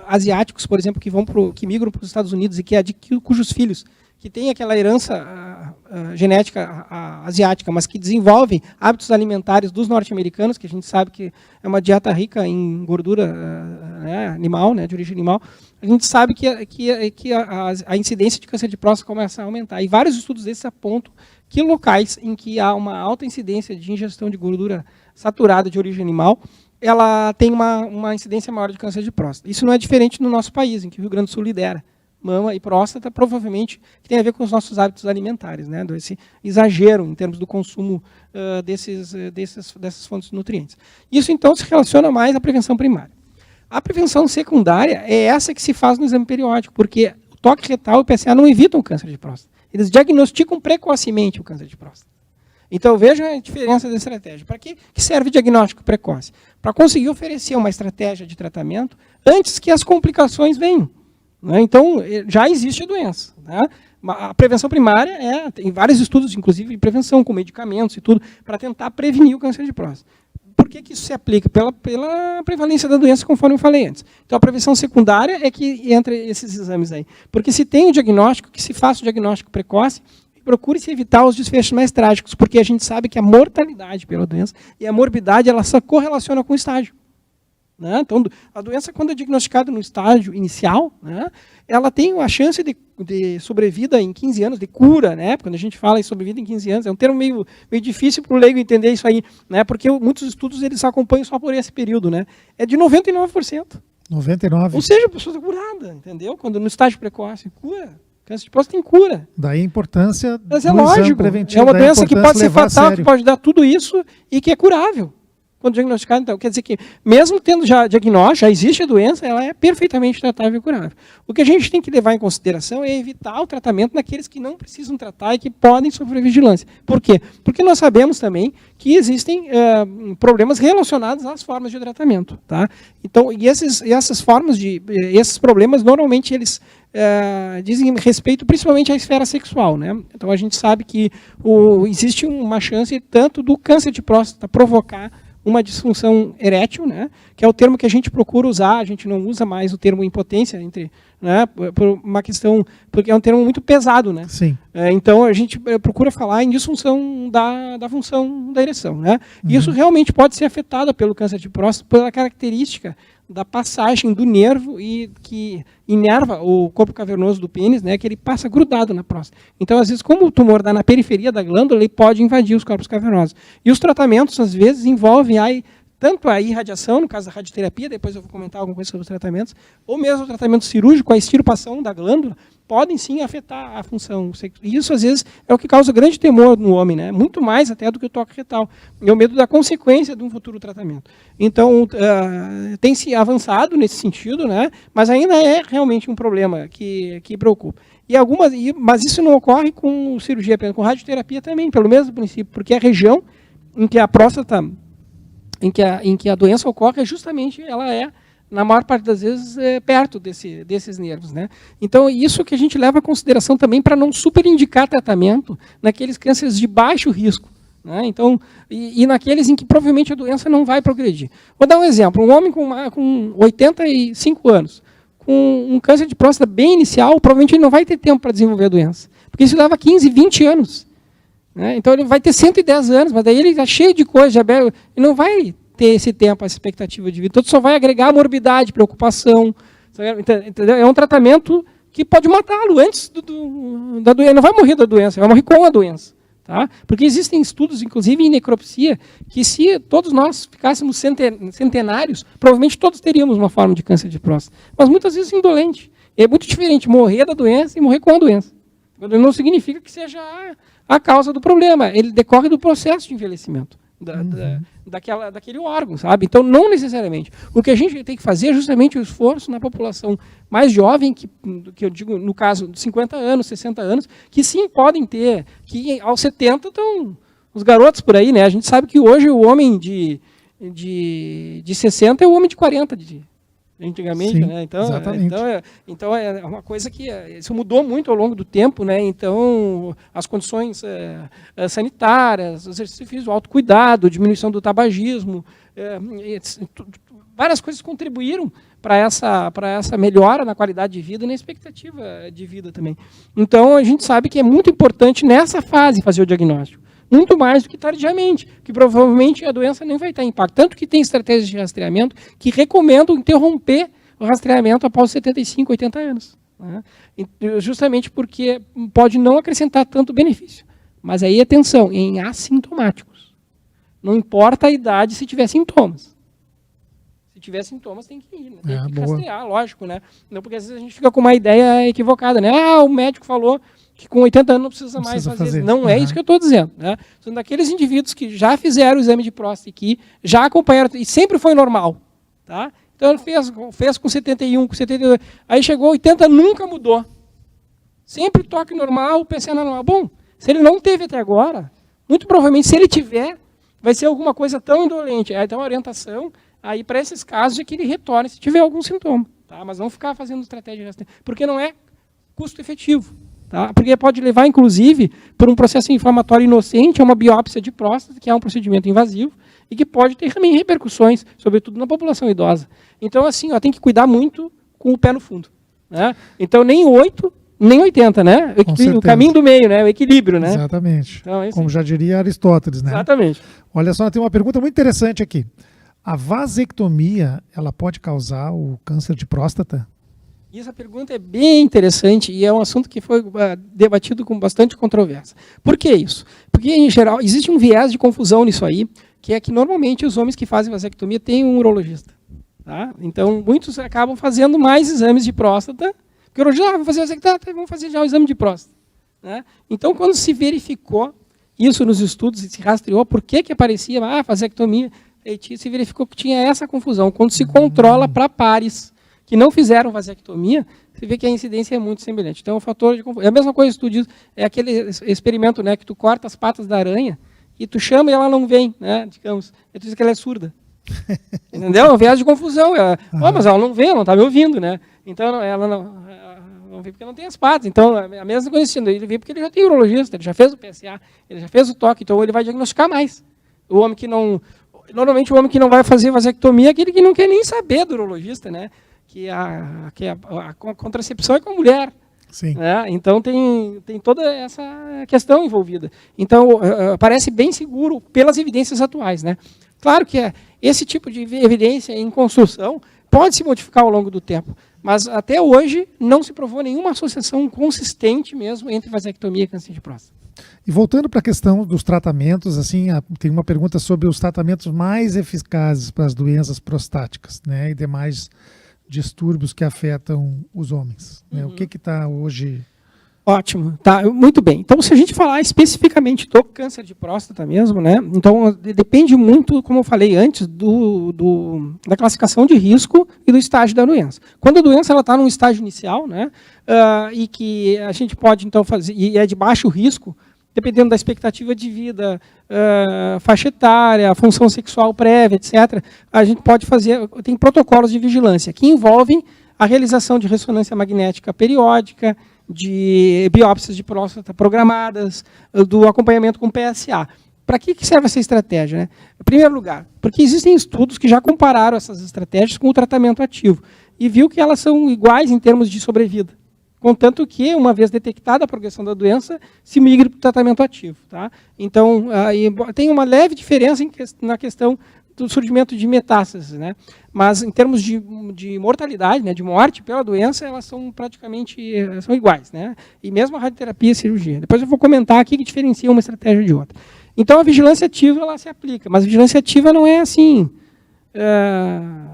B: asiáticos, por exemplo, que migram para os Estados Unidos e cujos filhos que têm aquela herança genética asiática, mas que desenvolvem hábitos alimentares dos norte-americanos, que a gente sabe que é uma dieta rica em gordura animal, né, de origem animal, a gente sabe que a incidência de câncer de próstata começa a aumentar. E vários estudos desses apontam que locais em que há uma alta incidência de ingestão de gordura saturada de origem animal, ela tem uma incidência maior de câncer de próstata. Isso não é diferente no nosso país, em que o Rio Grande do Sul lidera. Mama e próstata, provavelmente, que tem a ver com os nossos hábitos alimentares, né? Esse exagero em termos do consumo dessas fontes de nutrientes. Isso, então, se relaciona mais à prevenção primária. A prevenção secundária é essa que se faz no exame periódico, porque o toque retal e o PSA não evitam o câncer de próstata. Eles diagnosticam precocemente o câncer de próstata. Então, vejam a diferença da estratégia. Para que serve o diagnóstico precoce? Para conseguir oferecer uma estratégia de tratamento antes que as complicações venham. Né? Então, já existe a doença. Né? A prevenção primária tem vários estudos, inclusive, de prevenção, com medicamentos e tudo, para tentar prevenir o câncer de próstata. Por que isso se aplica? Pela prevalência da doença, conforme eu falei antes. Então, a prevenção secundária é que entra esses exames aí. Porque se tem o diagnóstico, que se faça o diagnóstico precoce, procure-se evitar os desfechos mais trágicos, porque a gente sabe que a mortalidade pela doença e a morbidade, ela só correlaciona com o estágio. Né? Então, a doença, quando é diagnosticada no estágio inicial, né, ela tem a chance de sobrevida em 15 anos, de cura, né? Quando a gente fala em sobrevida em 15 anos, é um termo meio difícil para o leigo entender isso aí, né? Porque muitos estudos eles acompanham só por esse período, né? É de 99%.
A: 99%.
B: Ou seja, a pessoa está curada, entendeu? Quando no estágio precoce, cura. Câncer de próstata tem cura.
A: Daí a importância do
B: exame
A: preventivo.
B: É uma doença que pode ser fatal, que pode dar tudo isso e que é curável. Quando diagnosticado, então, quer dizer que, mesmo tendo já diagnóstico, já existe a doença, ela é perfeitamente tratável e curável. O que a gente tem que levar em consideração é evitar o tratamento naqueles que não precisam tratar e que podem sofrer vigilância. Por quê? Porque nós sabemos também que existem problemas relacionados às formas de tratamento. Tá? Então, esses problemas, normalmente, eles dizem respeito principalmente à esfera sexual, né? Então a gente sabe que existe uma chance tanto do câncer de próstata provocar uma disfunção erétil, né, que é o termo que a gente procura usar, a gente não usa mais o termo impotência, né, por uma questão, porque é um termo muito pesado, né?
A: Sim.
B: Então a gente procura falar em disfunção da função da ereção, né? E isso realmente pode ser afetado pelo câncer de próstata, pela característica da passagem do nervo e que inerva o corpo cavernoso do pênis, né, que ele passa grudado na próstata. Então, às vezes, como o tumor dá na periferia da glândula, ele pode invadir os corpos cavernosos. E os tratamentos, às vezes, envolvem tanto a irradiação, no caso da radioterapia, depois eu vou comentar alguma coisa sobre os tratamentos, ou mesmo o tratamento cirúrgico, a extirpação da glândula, podem sim afetar a função sexual. E isso, às vezes, é o que causa grande temor no homem, né? Muito mais até do que o toque retal. É o medo da consequência de um futuro tratamento. Então, tem se avançado nesse sentido, né? Mas ainda é realmente um problema que preocupa. Mas isso não ocorre com cirurgia apenas, com radioterapia também, pelo mesmo princípio, porque a região em que a próstata, em que a doença ocorre, justamente ela na maior parte das vezes, perto desses nervos, né? Então, isso que a gente leva em consideração também para não superindicar tratamento naqueles cânceres de baixo risco, né? Então, e naqueles em que provavelmente a doença não vai progredir. Vou dar um exemplo. Um homem com 85 anos, com um câncer de próstata bem inicial, provavelmente ele não vai ter tempo para desenvolver a doença, porque isso leva 15, 20 anos. Né? Então, ele vai ter 110 anos, mas daí ele está cheio de coisa, ele não vai ter esse tempo, essa expectativa de vida. Então, só vai agregar morbidade, preocupação. Entendeu? É um tratamento que pode matá-lo antes da doença. Ele não vai morrer da doença, ele vai morrer com a doença. Tá? Porque existem estudos, inclusive em necropsia, que se todos nós ficássemos centenários, provavelmente todos teríamos uma forma de câncer de próstata. Mas muitas vezes indolente. É muito diferente morrer da doença e morrer com a doença. Não significa que seja a causa do problema. Ele decorre do processo de envelhecimento daquele órgão, sabe? Então, não necessariamente. O que a gente tem que fazer é justamente o esforço na população mais jovem, que eu digo, no caso, de 50 anos, 60 anos, que sim podem ter, que aos 70 estão os garotos por aí, né? A gente sabe que hoje o homem de 60 é o homem de 40 antigamente,
A: sim,
B: né?
A: Então
B: é uma coisa que isso mudou muito ao longo do tempo, né? Então as condições sanitárias, exercício físico, autocuidado, diminuição do tabagismo, várias coisas contribuíram para essa melhora na qualidade de vida e na expectativa de vida também. Então a gente sabe que é muito importante nessa fase fazer o diagnóstico. Muito mais do que tardiamente, que provavelmente a doença nem vai ter impacto. Tanto que tem estratégias de rastreamento que recomendam interromper o rastreamento após 75, 80 anos. Né? Justamente porque pode não acrescentar tanto benefício. Mas aí, atenção, em assintomáticos. Não importa a idade se tiver sintomas. Se tiver sintomas, tem que ir. Né? Tem que rastrear, lógico. Né? Não, porque às vezes a gente fica com uma ideia equivocada. Né? O médico falou que com 80 anos não precisa mais fazer. Não é isso que eu estou dizendo. Né? São daqueles indivíduos que já fizeram o exame de próstata aqui, já acompanharam, e sempre foi normal. Tá? Então ele fez com 71, com 72, aí chegou 80, nunca mudou. Sempre toque normal, o PC normal. Bom, se ele não teve até agora, muito provavelmente, se ele tiver, vai ser alguma coisa tão indolente. Então a orientação, aí para esses casos, é que ele retorne se tiver algum sintoma. Tá? Mas não ficar fazendo estratégia, porque não é custo efetivo. Tá? Porque pode levar, inclusive, por um processo inflamatório inocente a uma biópsia de próstata, que é um procedimento invasivo, e que pode ter também repercussões, sobretudo na população idosa. Então, assim, tem que cuidar muito com o pé no fundo. Né? Então, nem 8, nem 80, né? O caminho do meio, né? O equilíbrio, né?
A: Exatamente.
B: Então,
A: como já diria Aristóteles, né?
B: Exatamente.
A: Olha só, tem uma pergunta muito interessante aqui. A vasectomia, ela pode causar o câncer de próstata?
B: E essa pergunta é bem interessante e é um assunto que foi debatido com bastante controvérsia. Por que isso? Porque, em geral, existe um viés de confusão nisso aí, que é que, normalmente, os homens que fazem vasectomia têm um urologista. Tá? Então, muitos acabam fazendo mais exames de próstata, porque o urologista, vamos fazer vasectomia, vamos fazer já o exame de próstata. Né? Então, quando se verificou isso nos estudos e se rastreou por que aparecia vasectomia, se verificou que tinha essa confusão. Quando se controla para pares que não fizeram vasectomia, você vê que a incidência é muito semelhante. Então, o fator de confusão. É a mesma coisa que tu diz, é aquele experimento, né, que tu corta as patas da aranha e tu chama e ela não vem, né, digamos, e tu diz que ela é surda. Entendeu? É um viés de confusão. Mas ela não vem, ela não está me ouvindo, né? Então, ela não... não vem porque não tem as partes. Então, a mesma coisa, ele vem porque ele já tem urologista, ele já fez o PSA, ele já fez o toque, então ele vai diagnosticar mais. O homem que não... Normalmente, o homem que não vai fazer vasectomia é aquele que não quer nem saber do urologista, né? Que a contracepção é com a mulher.
A: Sim.
B: Né? Então, tem toda essa questão envolvida. Então, parece bem seguro pelas evidências atuais. Né? Claro que esse tipo de evidência em construção pode se modificar ao longo do tempo, mas até hoje não se provou nenhuma associação consistente mesmo entre vasectomia e câncer de próstata.
A: E voltando para a questão dos tratamentos, assim, tem uma pergunta sobre os tratamentos mais eficazes para as doenças prostáticas, né, e demais distúrbios que afetam os homens. Né? O que está hoje...
B: Ótimo, tá, muito bem. Então, se a gente falar especificamente do câncer de próstata mesmo, né, então depende muito, como eu falei antes, da classificação de risco e do estágio da doença. Quando a doença está num estágio inicial, né, e que a gente pode então fazer, e é de baixo risco, dependendo da expectativa de vida, faixa etária, função sexual prévia, etc., a gente pode fazer, tem protocolos de vigilância que envolvem a realização de ressonância magnética periódica, de biópsias de próstata programadas, do acompanhamento com PSA. Para que serve essa estratégia? Né? Em primeiro lugar, porque existem estudos que já compararam essas estratégias com o tratamento ativo e viu que elas são iguais em termos de sobrevida. Contanto que, uma vez detectada a progressão da doença, se migre para o tratamento ativo. Tá? Então, tem uma leve diferença na questão do surgimento de metástases, né? Mas em termos de mortalidade, né, de morte pela doença, elas são praticamente são iguais, né? E mesmo a radioterapia e a cirurgia. Depois eu vou comentar aqui que diferencia uma estratégia de outra. Então a vigilância ativa ela se aplica, mas a vigilância ativa não é assim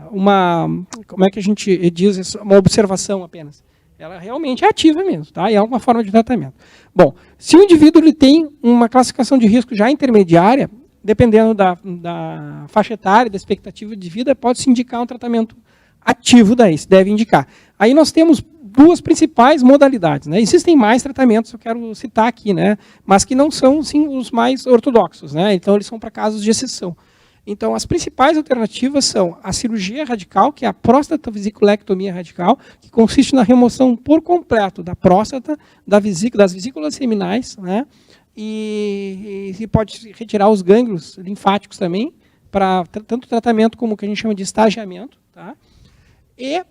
B: como é que a gente diz, uma observação apenas. Ela realmente é ativa mesmo, tá? E é uma forma de tratamento. Bom, se o indivíduo ele tem uma classificação de risco já intermediária, dependendo da faixa etária, da expectativa de vida, pode-se indicar um tratamento ativo daí, se deve indicar. Aí nós temos duas principais modalidades. Né? Existem mais tratamentos, eu quero citar aqui, né? Mas que não são, sim, os mais ortodoxos. Né? Então, eles são para casos de exceção. Então, as principais alternativas são a cirurgia radical, que é a prostatavesiculectomia radical, que consiste na remoção por completo da próstata, das vesículas seminais, né? E pode retirar os gânglios linfáticos também, para tanto tratamento como o que a gente chama de estagiamento. Tá? E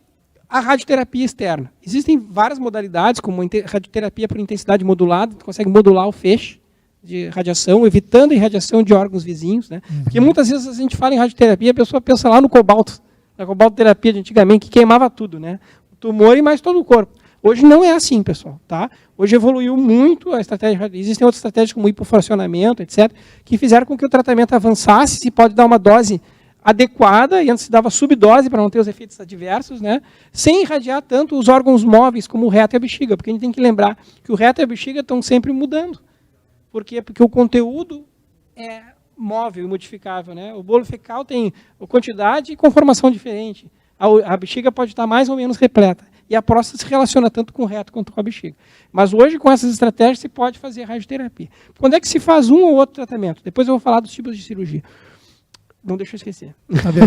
B: a radioterapia externa. Existem várias modalidades, como radioterapia por intensidade modulada, que consegue modular o feixe de radiação, evitando a irradiação de órgãos vizinhos. Né? Porque muitas vezes a gente fala em radioterapia, a pessoa pensa lá no cobalto, na cobaltoterapia de antigamente, que queimava tudo, né? O tumor e mais todo o corpo. Hoje não é assim, pessoal. Tá? Hoje evoluiu muito a estratégia. Existem outras estratégias como hipofracionamento, etc., que fizeram com que o tratamento avançasse. Se pode dar uma dose adequada, e antes se dava subdose para não ter os efeitos adversos, né? Sem irradiar tanto os órgãos móveis como o reto e a bexiga, porque a gente tem que lembrar que o reto e a bexiga estão sempre mudando. Por quê? Porque o conteúdo é móvel e modificável. Né? O bolo fecal tem quantidade e conformação diferente. A bexiga pode estar mais ou menos repleta. E a próstata se relaciona tanto com o reto quanto com a bexiga. Mas hoje, com essas estratégias, se pode fazer radioterapia. Quando é que se faz um ou outro tratamento? Depois eu vou falar dos tipos de cirurgia. Não deixa eu esquecer. Tá bem.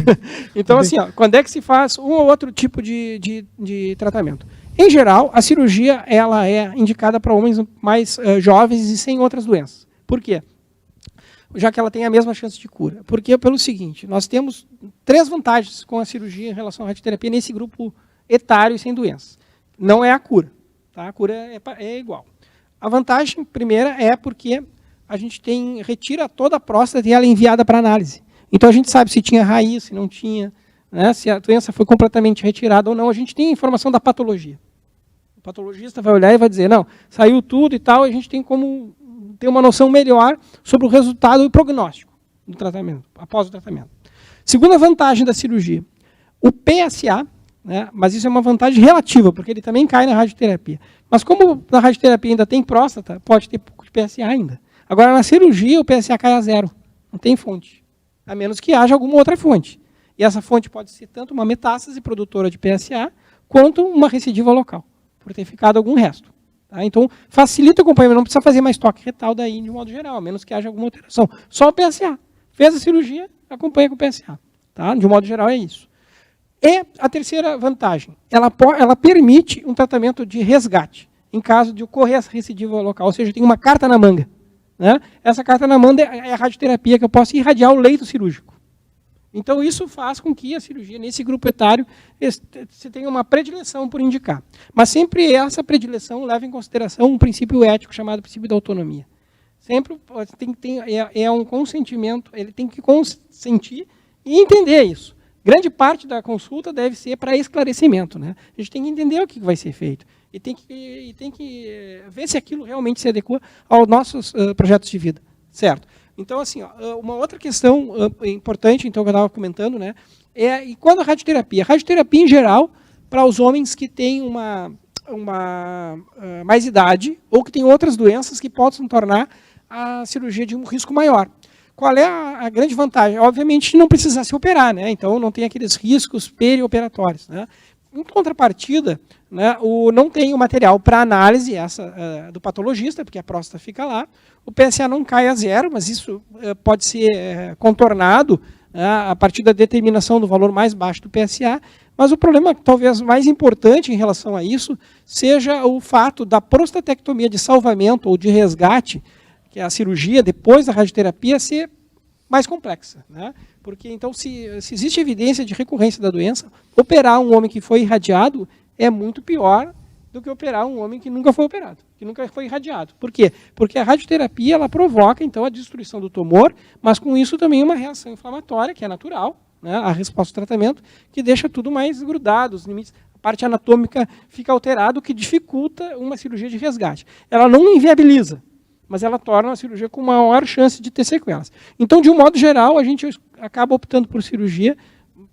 B: Então, tá assim, ó, quando é que se faz um ou outro tipo de tratamento? Em geral, a cirurgia ela é indicada para homens mais jovens e sem outras doenças. Por quê? Já que ela tem a mesma chance de cura. Porque, pelo seguinte, nós temos 3 vantagens com a cirurgia em relação à radioterapia nesse grupo etário e sem doenças. Não é a cura. Tá? A cura é igual. A vantagem primeira é porque a gente retira toda a próstata e ela é enviada para análise. Então a gente sabe se tinha raiz, se não tinha, né? Se a doença foi completamente retirada ou não. A gente tem a informação da patologia. O patologista vai olhar e vai dizer, não, saiu tudo e tal, a gente tem como ter uma noção melhor sobre o resultado e o prognóstico do tratamento, após o tratamento. Segunda vantagem da cirurgia, o PSA, né, mas isso é uma vantagem relativa, porque ele também cai na radioterapia. Mas como na radioterapia ainda tem próstata, pode ter pouco de PSA ainda. Agora, na cirurgia, o PSA cai a 0, não tem fonte, a menos que haja alguma outra fonte. E essa fonte pode ser tanto uma metástase produtora de PSA, quanto uma recidiva local, por ter ficado algum resto. Tá? Então, facilita o acompanhamento, não precisa fazer mais toque retal daí, de modo geral, a menos que haja alguma alteração. Só o PSA. Fez a cirurgia, acompanha com o PSA. Tá? De modo geral, é isso. E a terceira vantagem, ela permite um tratamento de resgate, em caso de ocorrer essa recidiva local, ou seja, tem uma carta na manga. Né? Essa carta na manga é a radioterapia, que eu posso irradiar o leito cirúrgico. Então, isso faz com que a cirurgia, nesse grupo etário, você tenha uma predileção por indicar. Mas sempre essa predileção leva em consideração um princípio ético chamado princípio da autonomia. Sempre é um consentimento, ele tem que consentir e entender isso. Grande parte da consulta deve ser para esclarecimento. Né? A gente tem que entender o que vai ser feito. E tem que ver se aquilo realmente se adequa aos nossos projetos de vida. Certo? Então, assim, uma outra questão importante, então, que eu estava comentando, né, e quando a radioterapia? A radioterapia, em geral, para os homens que têm mais idade ou que têm outras doenças que possam tornar a cirurgia de um risco maior. Qual é a grande vantagem? Obviamente, não precisa se operar, né, então não tem aqueles riscos perioperatórios. Né. Em contrapartida, né, não tem o material para análise do patologista, porque a próstata fica lá. O PSA não cai a zero, mas isso pode ser contornado a partir da determinação do valor mais baixo do PSA. Mas o problema, talvez mais importante em relação a isso, seja o fato da prostatectomia de salvamento ou de resgate, que é a cirurgia depois da radioterapia, ser mais complexa. Né? Porque, então, se existe evidência de recorrência da doença, operar um homem que foi irradiado é muito pior do que operar um homem que nunca foi operado, que nunca foi irradiado. Por quê? Porque a radioterapia ela provoca, então, a destruição do tumor, mas com isso também uma reação inflamatória, que é natural, né, a resposta ao tratamento, que deixa tudo mais grudado, os limites, a parte anatômica fica alterada, o que dificulta uma cirurgia de resgate. Ela não inviabiliza, mas ela torna a cirurgia com maior chance de ter sequelas. Então, de um modo geral, a gente acaba optando por cirurgia,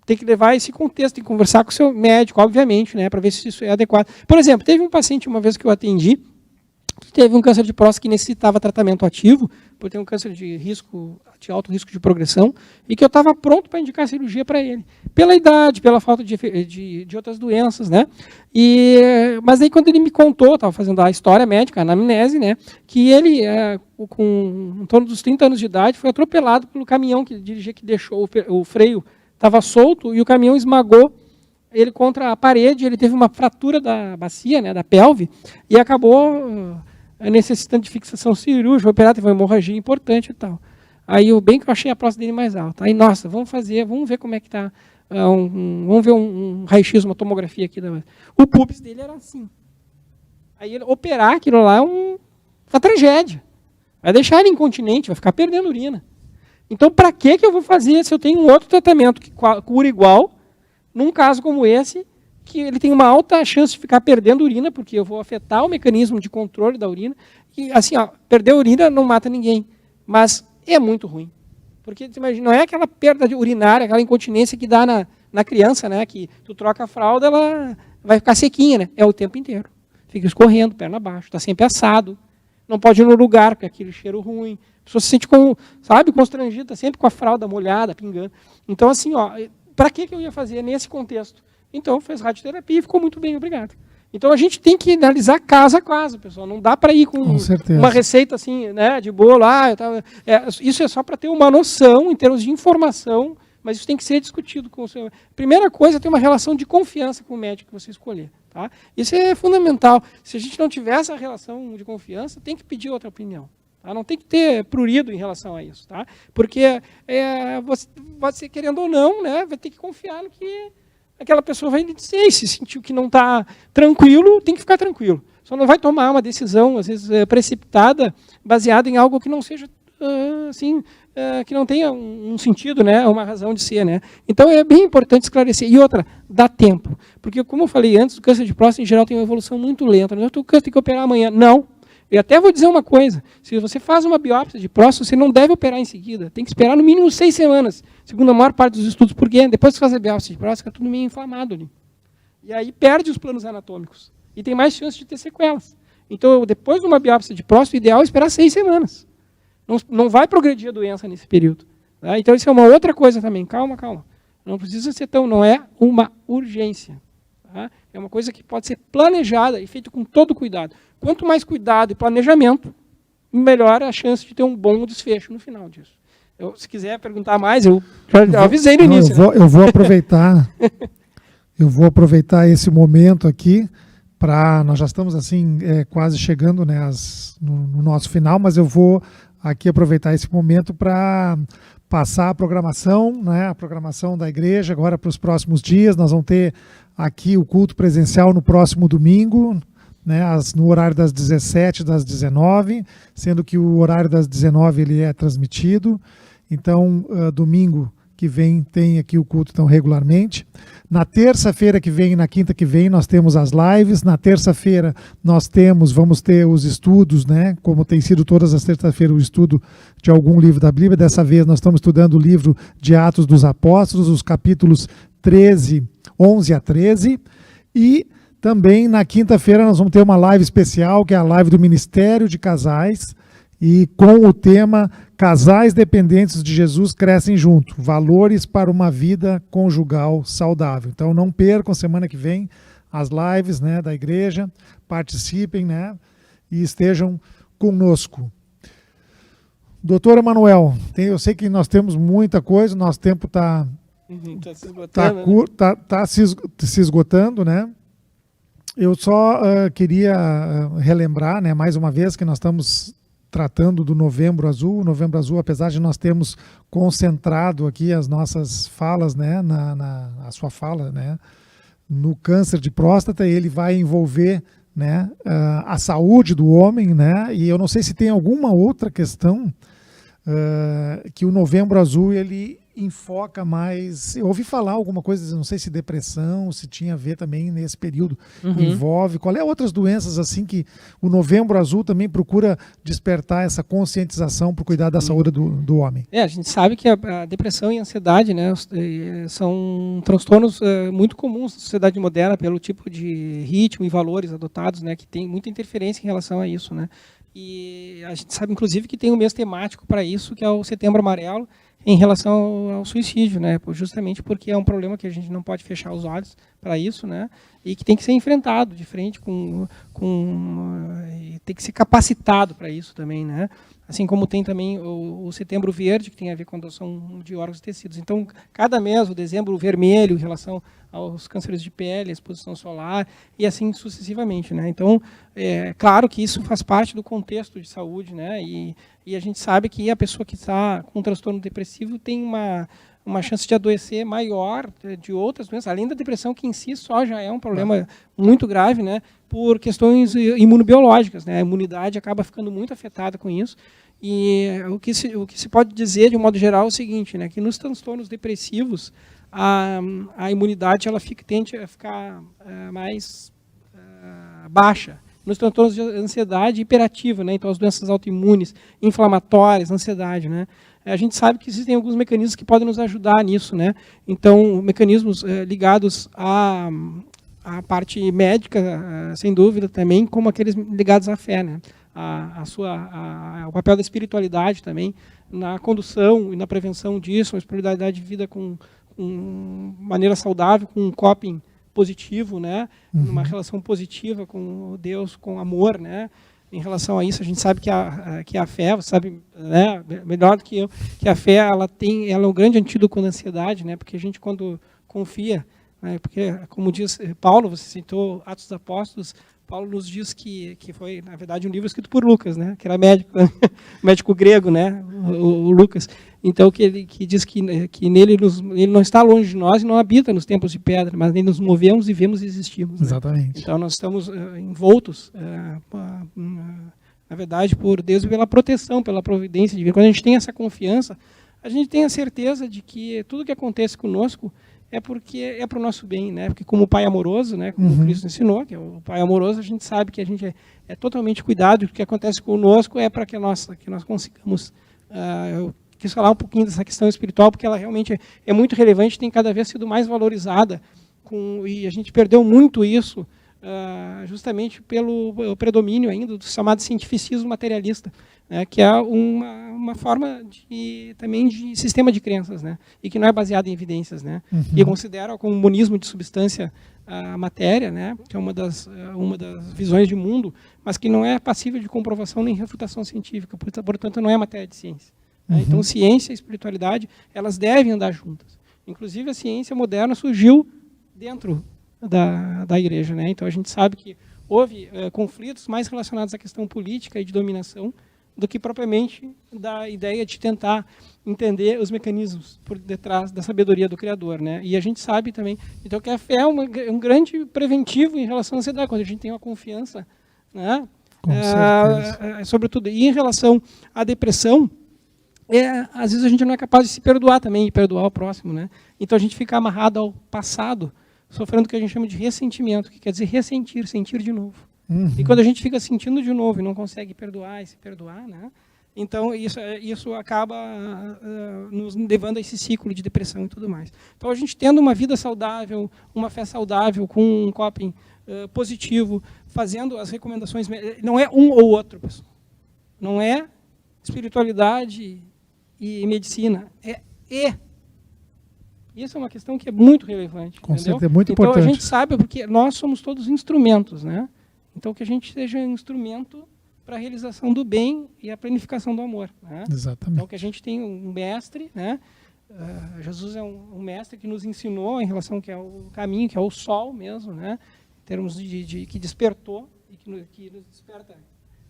B: tem que levar esse contexto, tem que conversar com o seu médico, obviamente, né, para ver se isso é adequado. Por exemplo, teve um paciente, uma vez que eu atendi, que teve um câncer de próstata que necessitava tratamento ativo, por ter um câncer de alto risco de progressão, e que eu estava pronto para indicar a cirurgia para ele. Pela idade, pela falta de outras doenças, né? Mas aí quando ele me contou, estava fazendo a história médica, a anamnese, né? Que ele, com em torno dos 30 anos de idade, foi atropelado pelo caminhão que dirigia, que deixou o freio, estava solto, e o caminhão esmagou ele contra a parede, ele teve uma fratura da bacia, né, da pelve, e acabou necessitando de fixação cirúrgica, operado, teve uma hemorragia importante e tal. Aí, bem que eu achei a próstata dele mais alta. Aí, nossa, vamos ver como é que está, vamos ver um raio-x, uma tomografia aqui. O pubis dele era assim. Aí, operar aquilo lá é uma tragédia. Vai deixar ele incontinente, vai ficar perdendo urina. Então, para que eu vou fazer se eu tenho um outro tratamento que cura igual, num caso como esse, que ele tem uma alta chance de ficar perdendo urina, porque eu vou afetar o mecanismo de controle da urina. E, assim, perder urina não mata ninguém, mas é muito ruim. Porque, imagina, não é aquela perda urinária, aquela incontinência que dá na criança, né, que tu troca a fralda, ela vai ficar sequinha, né? É o tempo inteiro. Fica escorrendo, perna abaixo, está sempre assado. Não pode ir no lugar, com aquele cheiro ruim. A pessoa se sente, constrangida, sempre com a fralda molhada, pingando. Então, assim, para que eu ia fazer nesse contexto? Então, fez radioterapia e ficou muito bem, obrigado. Então, a gente tem que analisar caso a caso, pessoal. Não dá para ir com uma receita assim, né, de bolo. Isso é só para ter uma noção em termos de informação, mas isso tem que ser discutido com o seu. Primeira coisa, ter uma relação de confiança com o médico que você escolher. Tá? Isso é fundamental. Se a gente não tiver essa relação de confiança, tem que pedir outra opinião. Tá? Não tem que ter prurido em relação a isso. Tá? Porque você, querendo ou não, né, vai ter que confiar no que aquela pessoa vai lhe dizer. E se sentiu que não está tranquilo, tem que ficar tranquilo. Só não vai tomar uma decisão, às vezes, precipitada, baseada em algo que não seja que não tenha um sentido, né, uma razão de ser. Né? Então, é bem importante esclarecer. E outra, dá tempo. Porque, como eu falei antes, o câncer de próstata, em geral, tem uma evolução muito lenta. Não é que o câncer tem que operar amanhã. Não. Eu até vou dizer uma coisa. Se você faz uma biópsia de próstata, você não deve operar em seguida. Tem que esperar no mínimo 6 semanas, segundo a maior parte dos estudos. Porque depois que você faz a biópsia de próstata, fica tudo meio inflamado ali. E aí perde os planos anatômicos. E tem mais chance de ter sequelas. Então, depois de uma biópsia de próstata, o ideal é esperar 6 semanas. Não vai progredir a doença nesse período. Tá? Então, isso é uma outra coisa também. Calma. Não precisa ser não é uma urgência. Tá? É uma coisa que pode ser planejada e feita com todo cuidado. Quanto mais cuidado e planejamento, melhor a chance de ter um bom desfecho no final disso. Se quiser perguntar mais, eu já avisei no início.
A: Eu vou aproveitar Eu vou aproveitar esse momento aqui para... Nós já estamos assim quase chegando, né, no nosso final, mas eu vou aqui aproveitar esse momento para passar a programação, né, a programação da igreja agora para os próximos dias. Nós vamos ter aqui o culto presencial no próximo domingo, né, no horário das 17 das 19, sendo que o horário das 19 ele é transmitido. Então, domingo que vem tem aqui o culto então, regularmente. Na terça-feira que vem e na quinta que vem nós temos as lives. Na terça-feira vamos ter os estudos, né? Como tem sido todas as terças-feiras o estudo de algum livro da Bíblia. Dessa vez nós estamos estudando o livro de Atos dos Apóstolos, os capítulos 11 a 13. E também na quinta-feira nós vamos ter uma live especial, que é a live do Ministério de Casais, e com o tema Casais Dependentes de Jesus Crescem Junto, Valores para uma Vida Conjugal Saudável. Então não percam semana que vem as lives, né, da igreja, participem, né, e estejam conosco. Doutor Emanuel, eu sei que nós temos muita coisa, nosso tempo está se esgotando, né? Eu só queria relembrar, né, mais uma vez, que nós estamos tratando do Novembro Azul. O Novembro Azul, apesar de nós termos concentrado aqui as nossas falas, né, a sua fala, né, no câncer de próstata, ele vai envolver, né, a saúde do homem, né, e eu não sei se tem alguma outra questão que o Novembro Azul ele enfoca mais. Eu ouvi falar alguma coisa, não sei se depressão, se tinha a ver também nesse período, envolve. Qual é outras doenças assim que o Novembro Azul também procura despertar essa conscientização para cuidar da saúde do homem?
B: A gente sabe que a depressão e a ansiedade, né, são transtornos muito comuns na sociedade moderna pelo tipo de ritmo e valores adotados, né, que tem muita interferência em relação a isso, né. E a gente sabe, inclusive, que tem um mês temático para isso, que é o Setembro Amarelo, em relação ao suicídio, né? Justamente porque é um problema que a gente não pode fechar os olhos para isso, né? E que tem que ser enfrentado de frente tem que ser capacitado para isso também, né? Assim como tem também o Setembro Verde, que tem a ver com a doação de órgãos e tecidos. Então, cada mês, o Dezembro Vermelho, em relação aos cânceres de pele, a exposição solar, e assim sucessivamente, né? Então, é claro que isso faz parte do contexto de saúde, né? E a gente sabe que a pessoa que está com um transtorno depressivo tem uma chance de adoecer maior de outras doenças, além da depressão, que em si só já é um problema muito grave, né, por questões imunobiológicas, né, a imunidade acaba ficando muito afetada com isso. E o que se pode dizer, de um modo geral, é o seguinte, né, que nos transtornos depressivos, a imunidade ela tende a ficar mais baixa. Nos transtornos de ansiedade hiperativa, né, então as doenças autoimunes, inflamatórias, ansiedade, né. A gente sabe que existem alguns mecanismos que podem nos ajudar nisso, né? Então, mecanismos ligados à parte médica, sem dúvida, também, como aqueles ligados à fé, né? O papel da espiritualidade também, na condução e na prevenção disso, a espiritualidade de vida com maneira saudável, com um coping positivo, né? Uma relação positiva com Deus, com amor, né? Em relação a isso, a gente sabe que a fé, você sabe, né, melhor do que eu, que a fé ela é um grande antídoto contra a ansiedade, né, porque a gente, quando confia, né, porque, como diz Paulo, você citou Atos dos Apóstolos, Paulo nos diz que foi, na verdade, um livro escrito por Lucas, né, que era médico, médico grego, né, o Lucas. Então, que diz que nele ele não está longe de nós e não habita nos templos de pedra, mas nele nos movemos, vivemos e existimos. Né?
A: Exatamente.
B: Então, nós estamos envoltos, na verdade, por Deus e pela proteção, pela providência divina. Quando a gente tem essa confiança, a gente tem a certeza de que tudo que acontece conosco é porque é para o nosso bem, né? Porque como Pai amoroso, né? Como Cristo ensinou, que é o Pai amoroso, a gente sabe que a gente é totalmente cuidado, e o que acontece conosco é para que nós consigamos... eu quis falar um pouquinho dessa questão espiritual, porque ela realmente é muito relevante, tem cada vez sido mais valorizada, e a gente perdeu muito isso, justamente pelo predomínio ainda do chamado cientificismo materialista, né, que é uma forma também de sistema de crenças, né, e que não é baseado em evidências, né, e considera como monismo de substância a matéria, né, que é uma das visões de mundo, mas que não é passível de comprovação nem refutação científica, portanto não é matéria de ciência. Né. Então ciência e espiritualidade elas devem andar juntas. Inclusive a ciência moderna surgiu dentro da igreja, né? Então a gente sabe que houve conflitos mais relacionados à questão política e de dominação do que propriamente da ideia de tentar entender os mecanismos por detrás da sabedoria do Criador, né? E a gente sabe também, então, que a fé é um grande preventivo em relação à ansiedade, quando a gente tem uma confiança, né?
A: Com certeza.
B: Sobretudo. E em relação à depressão, às vezes a gente não é capaz de se perdoar também, e perdoar o próximo, né? Então a gente fica amarrado ao passado, sofrendo o que a gente chama de ressentimento, que quer dizer ressentir, sentir de novo. E quando a gente fica sentindo de novo e não consegue perdoar e se perdoar, né? Então isso acaba nos levando a esse ciclo de depressão e tudo mais. Então a gente tendo uma vida saudável, uma fé saudável, com um coping positivo, fazendo as recomendações, não é um ou outro, pessoal. Não é espiritualidade e medicina, é e. Isso é uma questão que é muito relevante.
A: Com certeza, é muito importante.
B: Então a gente sabe, porque nós somos todos instrumentos, né? Então que a gente seja um instrumento para a realização do bem e a planificação do amor, né?
A: Exatamente.
B: Então que a gente tem um mestre, né? Jesus é um mestre que nos ensinou em relação que é o caminho, que é o sol mesmo, né? Em termos de que despertou e que nos desperta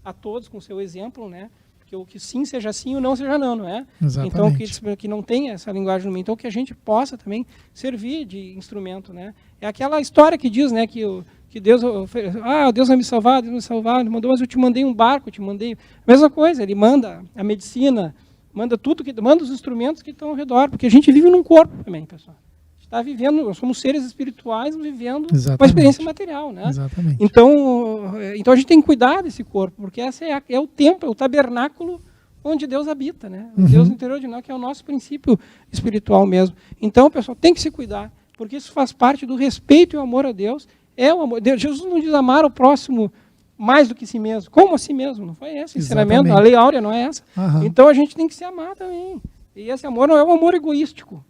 B: a todos com o seu exemplo, né? Que o que sim seja sim, o não seja não, não é?
A: Exatamente.
B: Então que não tenha essa linguagem no meio, então que a gente possa também servir de instrumento, né? É aquela história que diz, né, que Deus Deus vai me salvar, Deus vai me salvar, ele mandou, mas eu te mandei um barco, te mandei a mesma coisa, ele manda a medicina, manda tudo, manda os instrumentos que estão ao redor, porque a gente vive num corpo também, pessoal. Está vivendo, nós somos seres espirituais vivendo uma experiência material, né?
A: Exatamente.
B: Então a gente tem que cuidar desse corpo, porque esse é o templo, é o tabernáculo onde Deus habita, né? O Deus interior de nós, que é o nosso princípio espiritual mesmo. Então, pessoal, tem que se cuidar, porque isso faz parte do respeito e o amor a Deus. É o amor. Jesus não diz amar o próximo mais do que si mesmo. Como a si mesmo? Não foi esse o ensinamento? A lei áurea não é essa. Então a gente tem que se amar também. E esse amor não é um amor egoístico.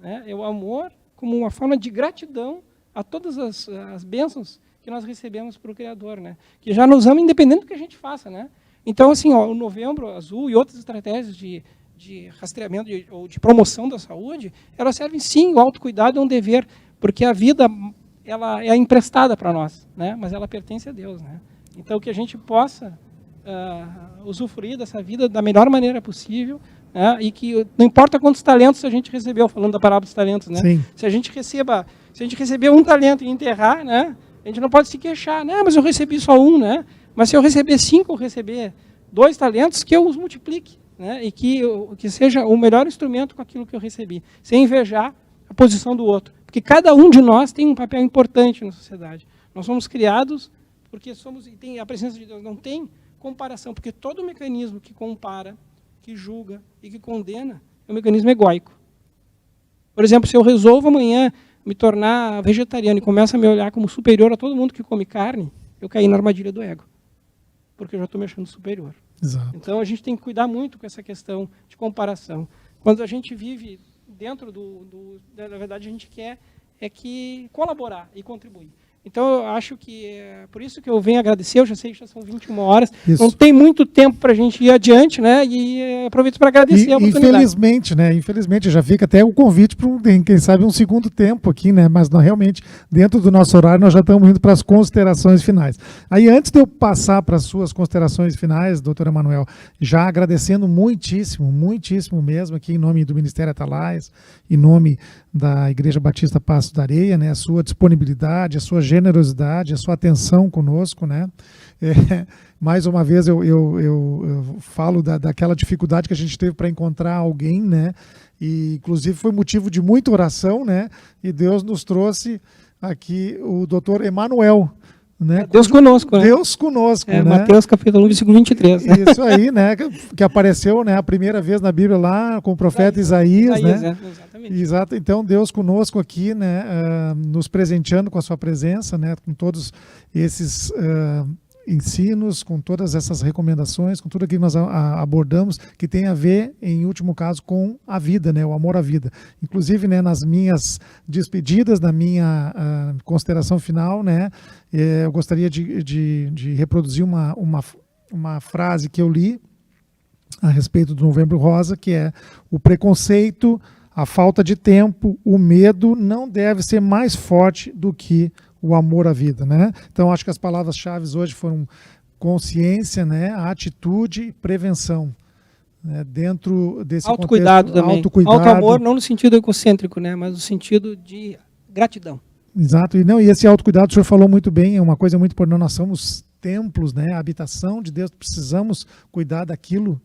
B: É o amor como uma forma de gratidão a todas as bênçãos que nós recebemos para o Criador, né? Que já nos ama independente do que a gente faça, né? Então, assim, o Novembro Azul e outras estratégias de rastreamento ou de promoção da saúde, elas servem sim, o autocuidado é um dever, porque a vida ela é emprestada para nós, né? Mas ela pertence a Deus, né? Então que a gente possa usufruir dessa vida da melhor maneira possível, e que não importa quantos talentos a gente recebeu, falando da parábola dos talentos, né?
A: Sim.
B: Se a gente receber um talento e enterrar, né? A gente não pode se queixar, né? Mas eu recebi só um, né? Mas se eu receber 5 ou receber 2 talentos, que eu os multiplique, né? E que seja o melhor instrumento com aquilo que eu recebi, sem invejar a posição do outro, porque cada um de nós tem um papel importante na sociedade. Nós somos criados porque somos, e tem a presença de Deus, não tem comparação, porque todo mecanismo que compara, que julga e que condena é um mecanismo egóico. Por exemplo, se eu resolvo amanhã me tornar vegetariano e começo a me olhar como superior a todo mundo que come carne, eu caí na armadilha do ego, porque eu já estou me achando superior.
A: Exato.
B: Então a gente tem que cuidar muito com essa questão de comparação. Quando a gente vive dentro na verdade a gente quer que colaborar e contribuir. Então, eu acho que é por isso que eu venho agradecer, eu já sei que já são 21 horas,
A: isso.
B: Não tem muito tempo para a gente ir adiante, né? E aproveito para agradecer a oportunidade.
A: Infelizmente, já fica até o convite para, quem sabe, um segundo tempo aqui, né? Mas não, realmente, dentro do nosso horário, nós já estamos indo para as considerações finais. Aí, antes de eu passar para as suas considerações finais, doutor Emanuel, já agradecendo muitíssimo, muitíssimo mesmo, aqui em nome do Ministério Atalaias, em nome da Igreja Batista Passo da Areia, né? A sua disponibilidade, a sua generosidade, a sua atenção conosco, né? Mais uma vez eu falo daquela dificuldade que a gente teve para encontrar alguém, né? E inclusive foi motivo de muita oração, né? E Deus nos trouxe aqui o doutor Emanuel, né?
B: Deus conosco, né?
A: Deus conosco, né?
B: Mateus capítulo 23. Né?
A: Isso aí, né? Que apareceu, né, a primeira vez na Bíblia lá com o profeta Isaías, né?
B: Exatamente.
A: Exato. Então Deus conosco aqui, né? Nos presenteando com a sua presença, né? Com todos esses ensinos, com todas essas recomendações, com tudo aquilo que nós abordamos, que tem a ver, em último caso, com a vida, né, o amor à vida. Inclusive, né, nas minhas despedidas, na minha consideração final, né, eu gostaria de reproduzir uma frase que eu li a respeito do Novembro Rosa, que é: o preconceito, a falta de tempo, o medo não deve ser mais forte do que o amor à vida, né? Então, acho que as palavras-chave hoje foram consciência, né? Atitude e prevenção. Né? Dentro desse
B: autocuidado
A: contexto,
B: também.
A: autocuidado.
B: Auto-amor não no sentido egocêntrico, né? Mas no sentido de gratidão.
A: Exato. E esse autocuidado, o senhor falou muito bem, é uma coisa muito importante. Nós somos templos, né? A habitação de Deus, precisamos cuidar daquilo,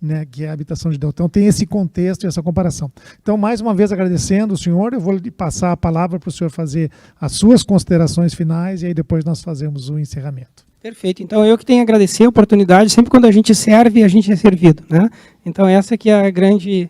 A: né, que é a habitação de Deus. Então tem esse contexto e essa comparação. Então, mais uma vez agradecendo o senhor, eu vou lhe passar a palavra para o senhor fazer as suas considerações finais e aí depois nós fazemos o encerramento.
B: Perfeito. Então, eu que tenho a agradecer a oportunidade. Sempre quando a gente serve, a gente é servido, né? Então, essa que é a grande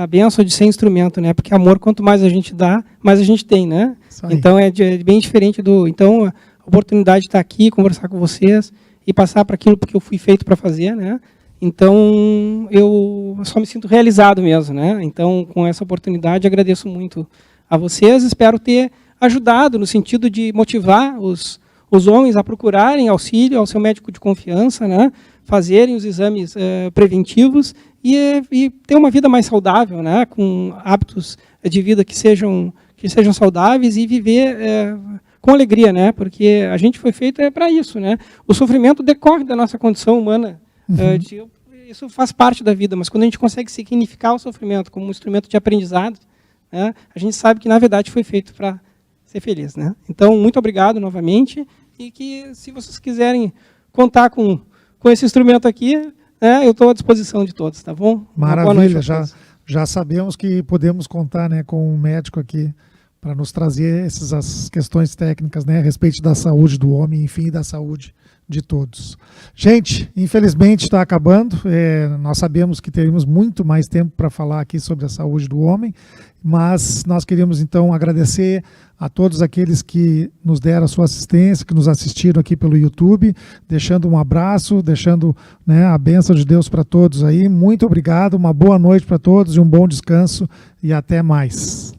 B: bênção de ser instrumento, né? Porque amor, quanto mais a gente dá, mais a gente tem, né? Então, é bem diferente do... Então, a oportunidade de estar aqui, conversar com vocês e passar para aquilo que eu fui feito para fazer, né? Então, eu só me sinto realizado mesmo, né? Então, com essa oportunidade, agradeço muito a vocês. Espero ter ajudado no sentido de motivar os homens a procurarem auxílio ao seu médico de confiança, né? Fazerem os exames preventivos e ter uma vida mais saudável, né? Com hábitos de vida que sejam saudáveis e viver com alegria, né? Porque a gente foi feito para isso, né? O sofrimento decorre da nossa condição humana. Isso faz parte da vida, mas quando a gente consegue significar o sofrimento como um instrumento de aprendizado, né, a gente sabe que, na verdade, foi feito para ser feliz. Né? Então, muito obrigado novamente, e que, se vocês quiserem contar com esse instrumento aqui, né, eu estou à disposição de todos, tá bom?
A: Maravilha, já sabemos que podemos contar, né, com um médico aqui para nos trazer essas questões técnicas, né, a respeito da saúde do homem, enfim, da saúde de todos. Gente, infelizmente está acabando, nós sabemos que teríamos muito mais tempo para falar aqui sobre a saúde do homem, mas nós queríamos então agradecer a todos aqueles que nos deram a sua assistência, que nos assistiram aqui pelo YouTube, deixando um abraço, deixando, né, a bênção de Deus para todos aí. Muito obrigado, uma boa noite para todos e um bom descanso e até mais.